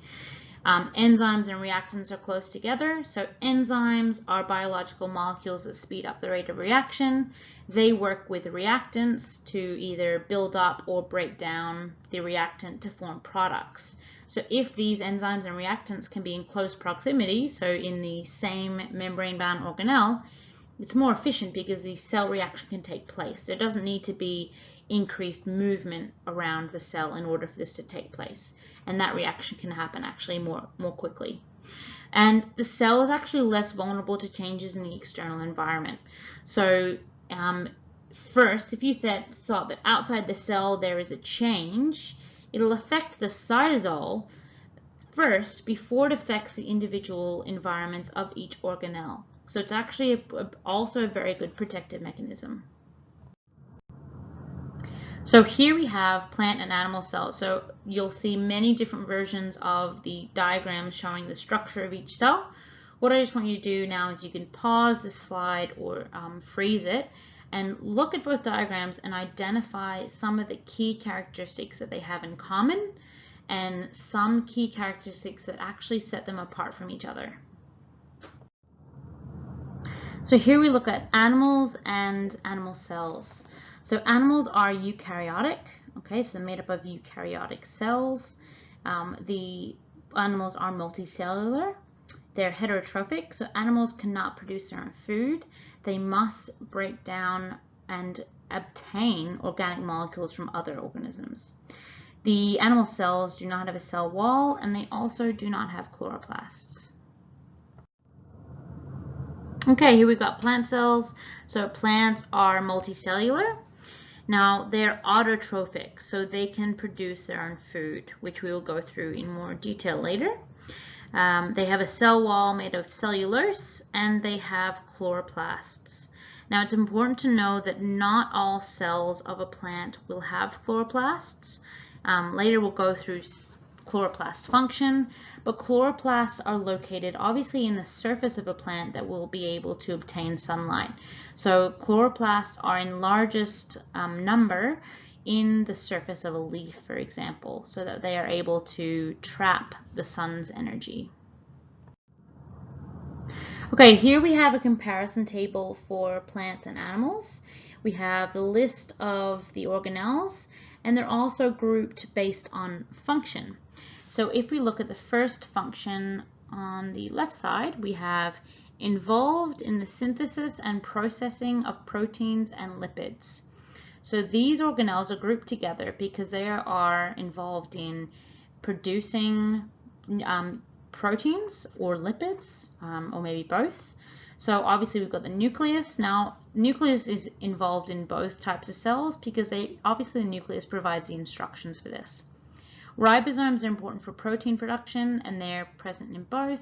Enzymes and reactants are close together. So enzymes are biological molecules that speed up the rate of reaction. They work with the reactants to either build up or break down the reactant to form products. So if these enzymes and reactants can be in close proximity, so in the same membrane-bound organelle, it's more efficient because the cell reaction can take place. There doesn't need to be increased movement around the cell in order for this to take place. And that reaction can happen actually more quickly. And the cell is actually less vulnerable to changes in the external environment. So first, if you thought that outside the cell there is a change, it'll affect the cytosol first before it affects the individual environments of each organelle. So it's actually also a very good protective mechanism. So here we have plant and animal cells. So you'll see many different versions of the diagrams showing the structure of each cell. What I just want you to do now is you can pause the slide or freeze it and look at both diagrams and identify some of the key characteristics that they have in common and some key characteristics that actually set them apart from each other. So here we look at animals and animal cells. So animals are eukaryotic, okay, so they're made up of eukaryotic cells. The animals are multicellular. They're heterotrophic, so animals cannot produce their own food. They must break down and obtain organic molecules from other organisms. The animal cells do not have a cell wall, and they also do not have chloroplasts. Okay, here we've got plant cells. So plants are multicellular. Now they're autotrophic, so they can produce their own food, which we will go through in more detail later. They have a cell wall made of cellulose, and they have chloroplasts. Now it's important to know that not all cells of a plant will have chloroplasts. Later we'll go through chloroplast function, but chloroplasts are located obviously in the surface of a plant that will be able to obtain sunlight. So chloroplasts are in largest number in the surface of a leaf, for example, so that they are able to trap the sun's energy. Okay, here we have a comparison table for plants and animals. We have the list of the organelles, and they're also grouped based on function. So if we look at the first function on the left side, we have involved in the synthesis and processing of proteins and lipids. So these organelles are grouped together because they are involved in producing proteins or lipids, or maybe both. So obviously we've got the nucleus. Now, nucleus is involved in both types of cells because obviously the nucleus provides the instructions for this. Ribosomes are important for protein production, and they're present in both.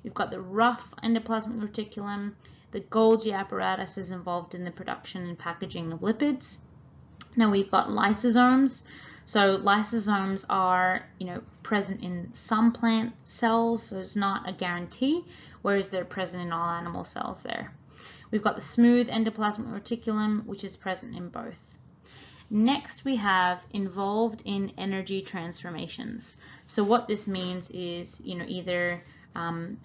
You've got the rough endoplasmic reticulum. The Golgi apparatus is involved in the production and packaging of lipids. Now we've got lysosomes. So lysosomes are, present in some plant cells, so it's not a guarantee, whereas they're present in all animal cells there. We've got the smooth endoplasmic reticulum, which is present in both. Next, we have involved in energy transformations. So what this means is, either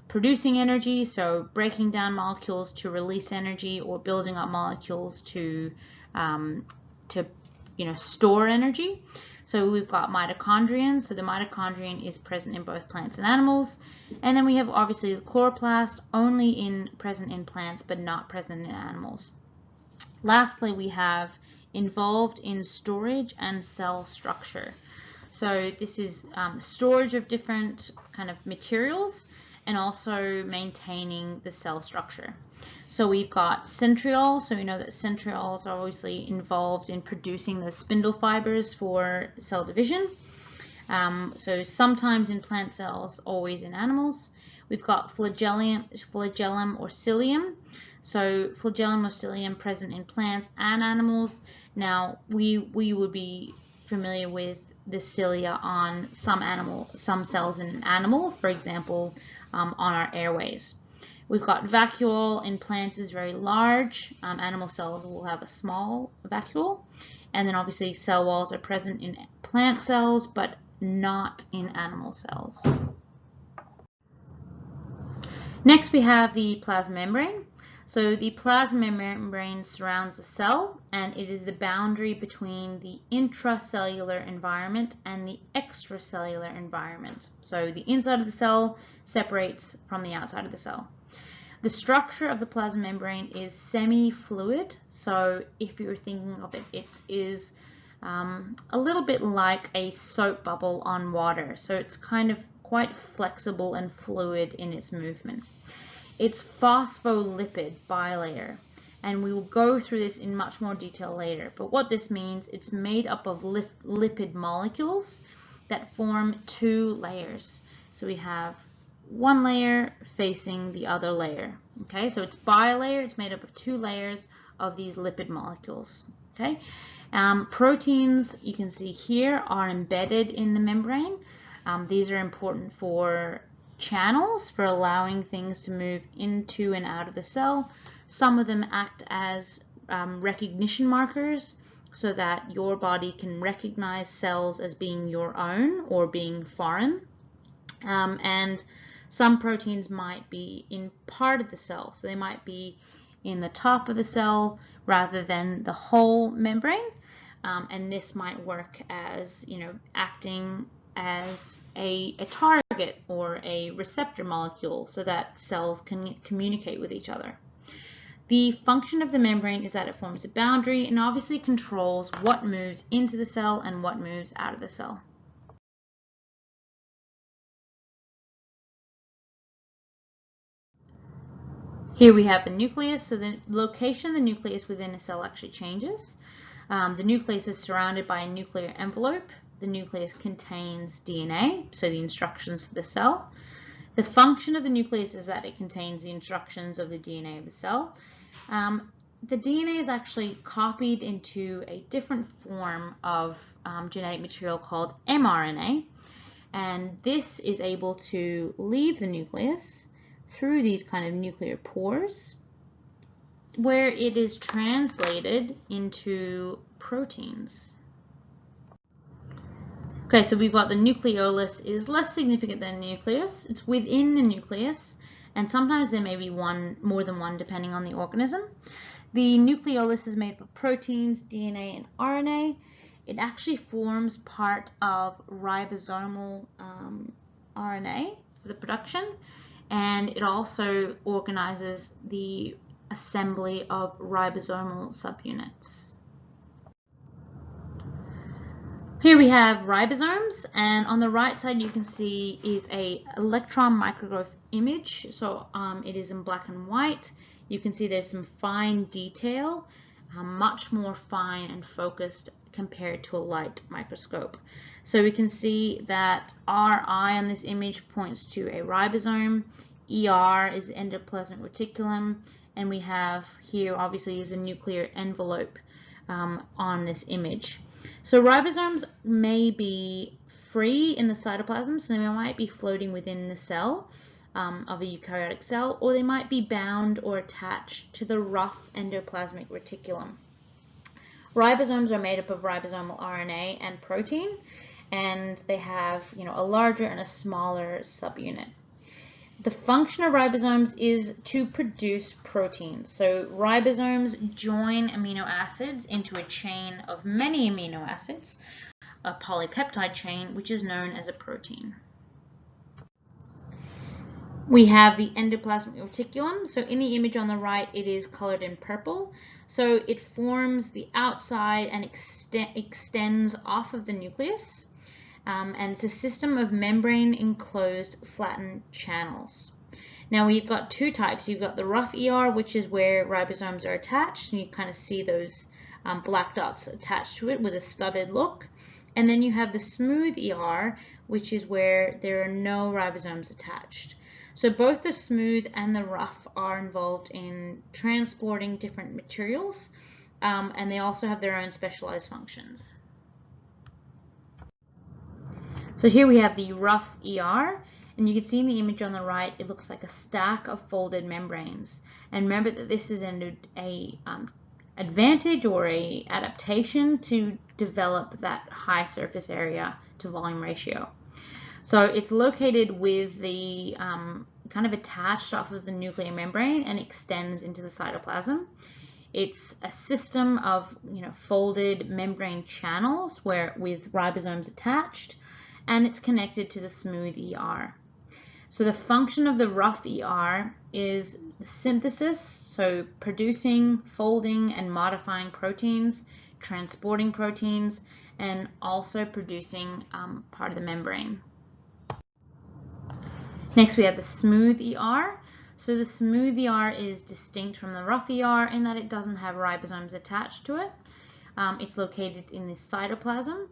producing energy, so breaking down molecules to release energy, or building up molecules to store energy. So we've got mitochondrion. So the mitochondrion is present in both plants and animals. And then we have obviously the chloroplast, only present in plants but not present in animals. Lastly, we have involved in storage and cell structure. So this is storage of different kind of materials and also maintaining the cell structure. So we've got centrioles. So we know that centrioles are obviously involved in producing those spindle fibers for cell division. So sometimes in plant cells, always in animals. We've got flagellum or cilium. So flagellum or cilium present in plants and animals. Now we would be familiar with the cilia on some cells in an animal, for example, on our airways. We've got vacuole in plants is very large. Animal cells will have a small vacuole. And then obviously cell walls are present in plant cells, but not in animal cells. Next, we have the plasma membrane. So the plasma membrane surrounds the cell, and it is the boundary between the intracellular environment and the extracellular environment. So the inside of the cell separates from the outside of the cell. The structure of the plasma membrane is semi-fluid. So if you're thinking of it, it is a little bit like a soap bubble on water. So it's kind of quite flexible and fluid in its movement. It's phospholipid bilayer, and we will go through this in much more detail later. But what this means, it's made up of lipid molecules that form two layers. So we have one layer facing the other layer. Okay, so it's bilayer. It's made up of two layers of these lipid molecules. Okay, Proteins, you can see here, are embedded in the membrane. These are important for channels, for allowing things to move into and out of the cell. Some of them act as recognition markers, so that your body can recognize cells as being your own or being foreign. And some proteins might be in part of the cell, so they might be in the top of the cell rather than the whole membrane. And this might work as, acting as a target or a receptor molecule so that cells can communicate with each other. The function of the membrane is that it forms a boundary and obviously controls what moves into the cell and what moves out of the cell. Here we have the nucleus. So the location of the nucleus within a cell actually changes. The nucleus is surrounded by a nuclear envelope. The nucleus contains DNA, so the instructions for the cell. The function of the nucleus is that it contains the instructions of the DNA of the cell. The DNA is actually copied into a different form of genetic material called mRNA, and this is able to leave the nucleus through these kind of nuclear pores, where it is translated into proteins. Okay, so we've got the nucleolus is less significant than the nucleus. It's within the nucleus, and sometimes there may be more than one depending on the organism. The nucleolus is made up of proteins, DNA, and RNA. It actually forms part of ribosomal RNA for the production, and it also organizes the assembly of ribosomal subunits. Here we have ribosomes, and on the right side you can see is a electron micrograph image. So it is in black and white. You can see there's some fine detail, much more fine and focused compared to a light microscope. So we can see that RI on this image points to a ribosome, ER is the endoplasmic reticulum, and we have here obviously is the nuclear envelope on this image. So ribosomes may be free in the cytoplasm, so they might be floating within the cell of a eukaryotic cell, or they might be bound or attached to the rough endoplasmic reticulum. Ribosomes are made up of ribosomal RNA and protein, and they have a larger and a smaller subunit. The function of ribosomes is to produce proteins. So ribosomes join amino acids into a chain of many amino acids, a polypeptide chain, which is known as a protein. We have the endoplasmic reticulum. So in the image on the right, it is colored in purple. So it forms the outside and extends off of the nucleus. And it's a system of membrane-enclosed flattened channels. Now we've got two types. You've got the rough ER, which is where ribosomes are attached, and you kind of see those black dots attached to it with a studded look. And then you have the smooth ER, which is where there are no ribosomes attached. So both the smooth and the rough are involved in transporting different materials, and they also have their own specialized functions. So here we have the rough ER, and you can see in the image on the right, it looks like a stack of folded membranes. And remember that this is an advantage or a adaptation to develop that high surface area to volume ratio. So it's located with the kind of attached off of the nuclear membrane and extends into the cytoplasm. It's a system of folded membrane channels with ribosomes attached, and it's connected to the smooth ER. So the function of the rough ER is the synthesis, so producing, folding, and modifying proteins, transporting proteins, and also producing part of the membrane. Next we have the smooth ER. So the smooth ER is distinct from the rough ER in that it doesn't have ribosomes attached to it. It's located in the cytoplasm.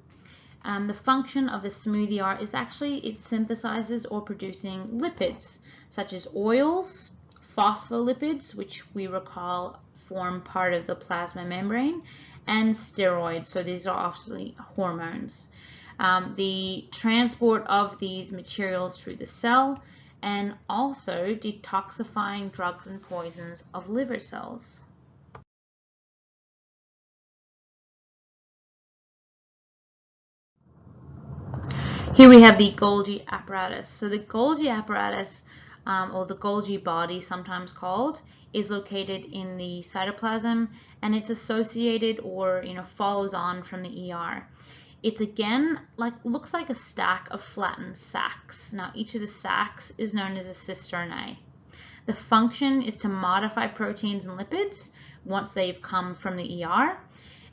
The function of the smooth ER is actually it synthesizes or producing lipids such as oils, phospholipids, which we recall form part of the plasma membrane, and steroids. So these are obviously hormones. The transport of these materials through the cell, and also detoxifying drugs and poisons of liver cells. Here we have the Golgi apparatus. So the Golgi apparatus, or the Golgi body sometimes called, is located in the cytoplasm, and it's associated or follows on from the ER. It's again looks like a stack of flattened sacs. Now each of the sacs is known as a cisternae. The function is to modify proteins and lipids once they've come from the ER,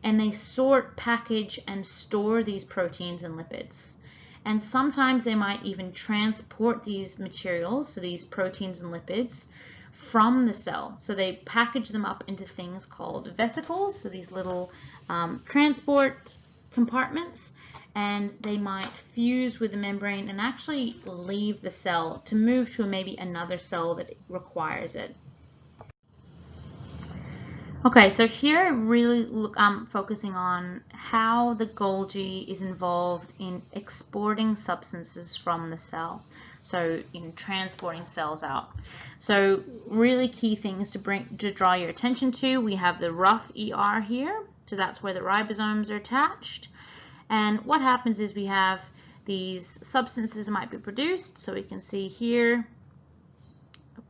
and they sort, package, and store these proteins and lipids. And sometimes they might even transport these materials, so these proteins and lipids, from the cell. So they package them up into things called vesicles, so these little transport compartments, and they might fuse with the membrane and actually leave the cell to move to maybe another cell that requires it. Okay, so here I'm focusing on how the Golgi is involved in exporting substances from the cell. So in transporting cells out. So really key things to draw your attention to. We have the rough ER here. So that's where the ribosomes are attached. And what happens is we have these substances might be produced. So we can see here,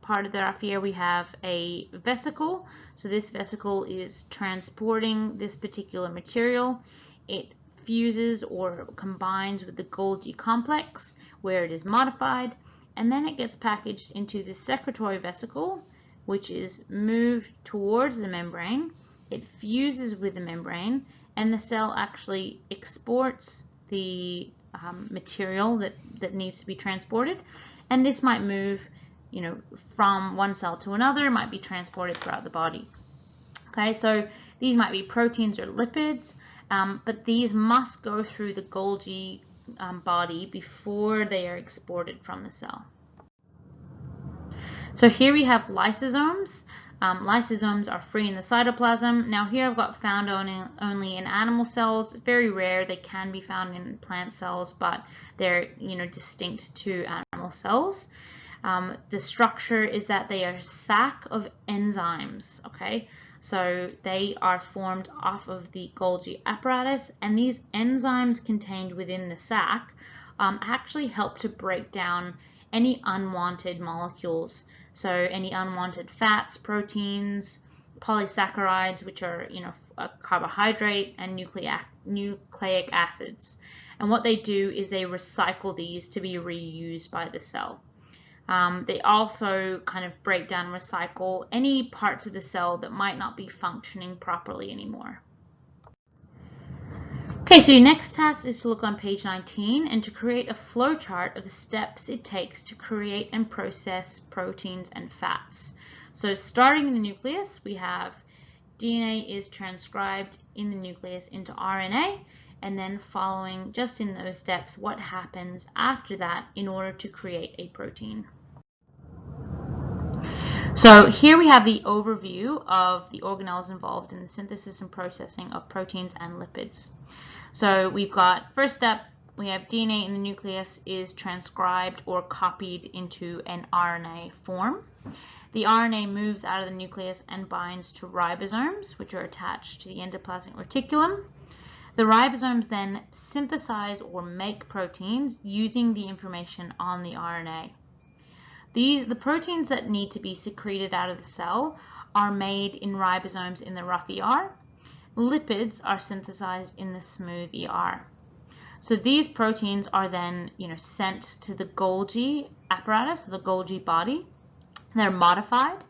part of the rough here, we have a vesicle. So this vesicle is transporting this particular material. It fuses or combines with the Golgi complex where it is modified, and then it gets packaged into the secretory vesicle, which is moved towards the membrane. It fuses with the membrane, and the cell actually exports the material that needs to be transported, and this might move from one cell to another, might be transported throughout the body. Okay, so these might be proteins or lipids, but these must go through the Golgi body before they are exported from the cell. So here we have lysosomes. Lysosomes are free in the cytoplasm. Now here I've got found only in animal cells. Very rare. They can be found in plant cells, but they're distinct to animal cells. The structure is that they are a sac of enzymes, okay? So they are formed off of the Golgi apparatus, and these enzymes contained within the sac actually help to break down any unwanted molecules. So any unwanted fats, proteins, polysaccharides, which are a carbohydrate, and nucleic acids. And what they do is they recycle these to be reused by the cell. They also kind of break down, recycle any parts of the cell that might not be functioning properly anymore. Okay, so your next task is to look on page 19 and to create a flowchart of the steps it takes to create and process proteins and fats. So starting in the nucleus, we have DNA is transcribed in the nucleus into RNA, and then following just in those steps what happens after that in order to create a protein. So here we have the overview of the organelles involved in the synthesis and processing of proteins and lipids. So we've got, first step, we have DNA in the nucleus is transcribed or copied into an RNA form. The RNA moves out of the nucleus and binds to ribosomes, which are attached to the endoplasmic reticulum. The ribosomes then synthesize or make proteins using the information on the RNA. The proteins that need to be secreted out of the cell are made in ribosomes in the rough ER. Lipids are synthesized in the smooth ER. So these proteins are then sent to the Golgi apparatus, the Golgi body. They're modified,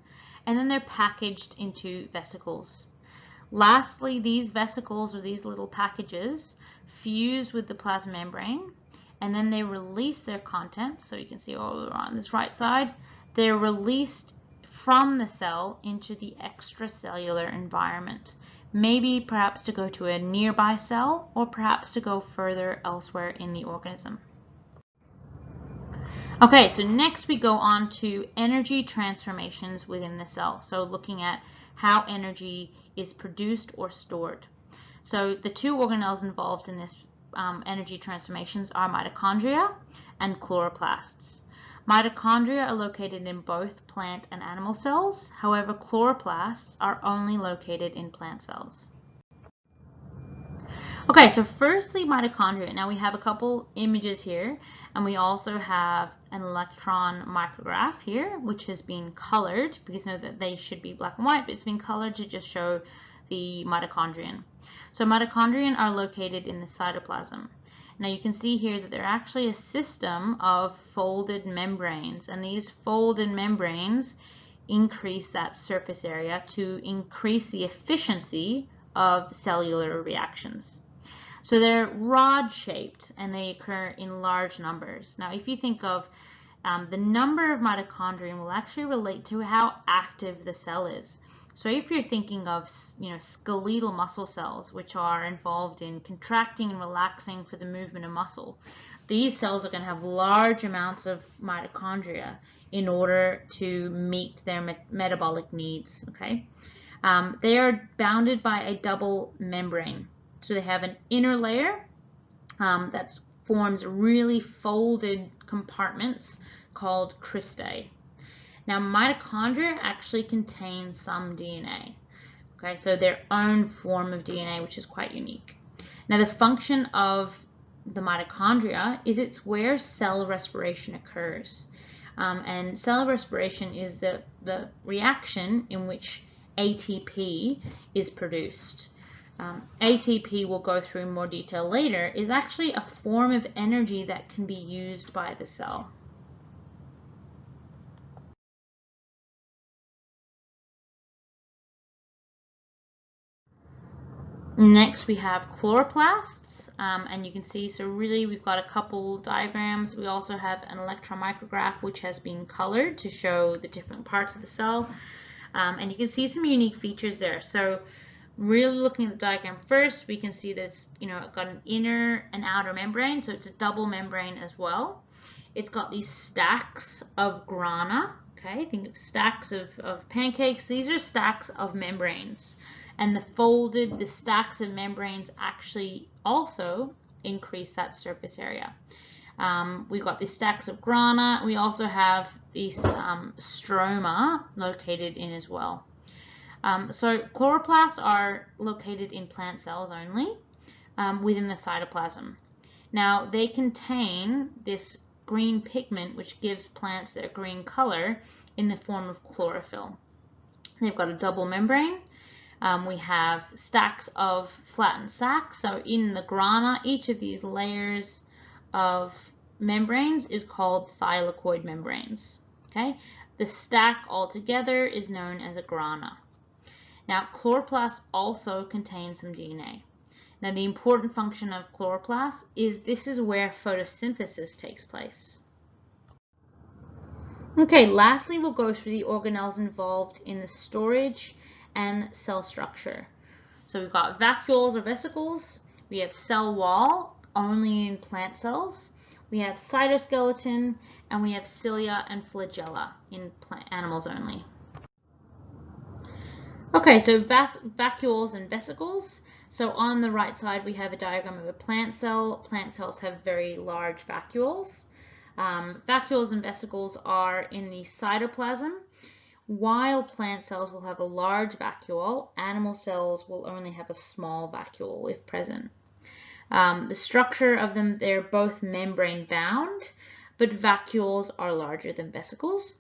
and then they're packaged into vesicles. Lastly, these vesicles, or these little packages, fuse with the plasma membrane, and then they release their contents. So you can see all on this right side, they're released from the cell into the extracellular environment. Maybe perhaps to go to a nearby cell, or perhaps to go further elsewhere in the organism. Okay, so next we go on to energy transformations within the cell. So looking at how energy is produced or stored. So the two organelles involved in this energy transformations are mitochondria and chloroplasts. Mitochondria are located in both plant and animal cells. However, chloroplasts are only located in plant cells. Okay, so firstly, mitochondria. Now we have a couple images here, and we also have an electron micrograph here, which has been colored, because you know that they should be black and white, but it's been colored to just show the mitochondrion. So mitochondria are located in the cytoplasm. Now you can see here that they're actually a system of folded membranes, and these folded membranes increase that surface area to increase the efficiency of cellular reactions. So they're rod-shaped and they occur in large numbers. Now, if you think of the number of mitochondria will actually relate to how active the cell is. So if you're thinking of, skeletal muscle cells, which are involved in contracting and relaxing for the movement of muscle, these cells are going to have large amounts of mitochondria in order to meet their metabolic needs. Okay, they are bounded by a double membrane. So they have an inner layer that forms really folded compartments called cristae. Now, mitochondria actually contain some DNA. Okay, so their own form of DNA, which is quite unique. Now, the function of the mitochondria is it's where cell respiration occurs. And cell respiration is the reaction in which ATP is produced. ATP, we'll go through in more detail later, is actually a form of energy that can be used by the cell. Next we have chloroplasts, and you can see, so really we've got a couple diagrams. We also have an electron micrograph which has been colored to show the different parts of the cell, and you can see some unique features there. So really looking at the diagram first, we can see that it's got an inner and outer membrane, so it's a double membrane as well. It's got these stacks of grana. Okay, think of stacks of pancakes. These are stacks of membranes. And the stacks of membranes actually also increase that surface area. We've got these stacks of grana. We also have these stroma located in as well. So chloroplasts are located in plant cells only within the cytoplasm. Now they contain this green pigment which gives plants their green color in the form of chlorophyll. They've got a double membrane. We have stacks of flattened sacs. So in the grana, each of these layers of membranes is called thylakoid membranes. Okay, the stack altogether is known as a grana. Now, chloroplasts also contain some DNA. Now, the important function of chloroplasts is this is where photosynthesis takes place. Okay, lastly, we'll go through the organelles involved in the storage and cell structure. So we've got vacuoles or vesicles, we have cell wall, only in plant cells, we have cytoskeleton, and we have cilia and flagella in animals only. Okay, so vacuoles and vesicles. So on the right side, we have a diagram of a plant cell. Plant cells have very large vacuoles. Vacuoles and vesicles are in the cytoplasm. While plant cells will have a large vacuole, animal cells will only have a small vacuole if present. The structure of them, they're both membrane bound, but vacuoles are larger than vesicles.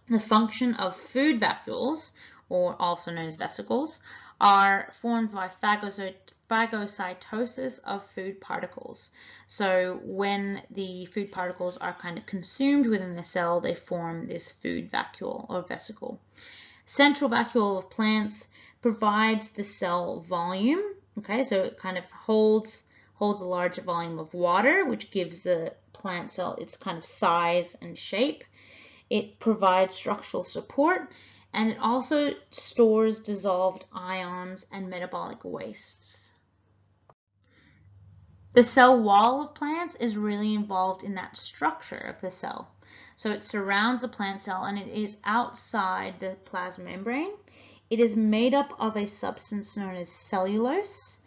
The function of food vacuoles, or also known as vesicles, are formed by phagocytosis of food particles. So when the food particles are kind of consumed within the cell, they form this food vacuole or vesicle. Central vacuole of plants provides the cell volume. Okay, so it kind of holds a larger volume of water, which gives the plant cell its kind of size and shape. It provides structural support, and it also stores dissolved ions and metabolic wastes. The cell wall of plants is really involved in that structure of the cell. So it surrounds the plant cell and it is outside the plasma membrane. It is made up of a substance known as cellulose,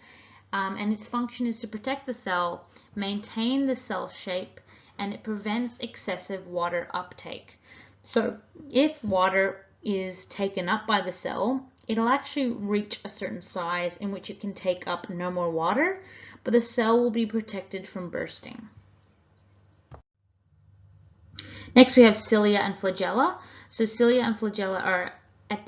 and its function is to protect the cell, maintain the cell shape, and it prevents excessive water uptake. So if water is taken up by the cell, it'll actually reach a certain size in which it can take up no more water, but the cell will be protected from bursting. Next we have cilia and flagella. So cilia and flagella are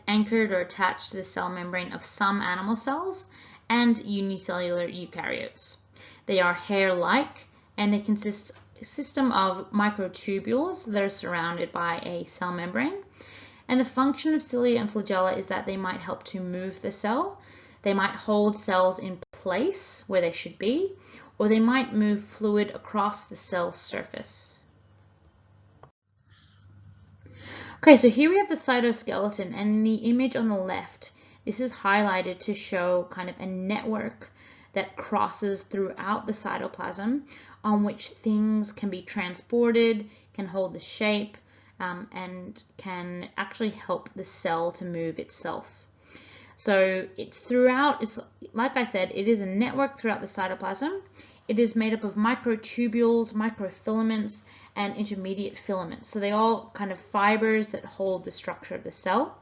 anchored or attached to the cell membrane of some animal cells and unicellular eukaryotes. They are hair-like and they consist of a system of microtubules that are surrounded by a cell membrane. And the function of cilia and flagella is that they might help to move the cell. They might hold cells in place where they should be, or they might move fluid across the cell surface. Okay, so here we have the cytoskeleton, and in the image on the left, this is highlighted to show kind of a network that crosses throughout the cytoplasm on which things can be transported, can hold the shape, and can actually help the cell to move itself. So it's like I said, it is a network throughout the cytoplasm. It is made up of microtubules, microfilaments, and intermediate filaments. So they all kind of fibers that hold the structure of the cell.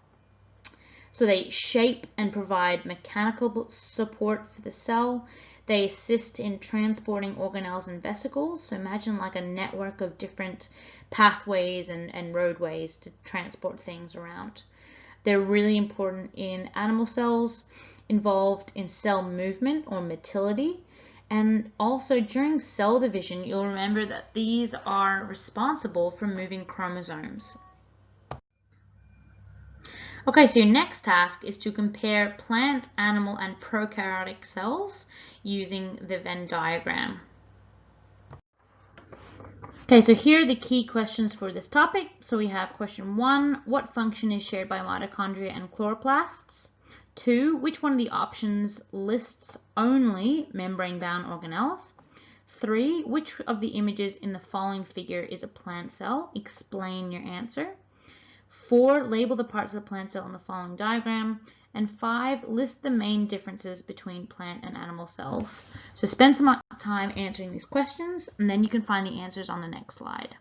So they shape and provide mechanical support for the cell. They assist in transporting organelles and vesicles. So imagine like a network of different pathways and roadways to transport things around. They're really important in animal cells, involved in cell movement or motility. And also during cell division, you'll remember that these are responsible for moving chromosomes. Okay, so your next task is to compare plant, animal, and prokaryotic cells using the Venn diagram. Okay, so here are the key questions for this topic. So we have question 1, what function is shared by mitochondria and chloroplasts? 2, which one of the options lists only membrane-bound organelles? 3, which of the images in the following figure is a plant cell? Explain your answer. 4, label the parts of the plant cell in the following diagram. And 5, list the main differences between plant and animal cells. So spend some time answering these questions, and then you can find the answers on the next slide.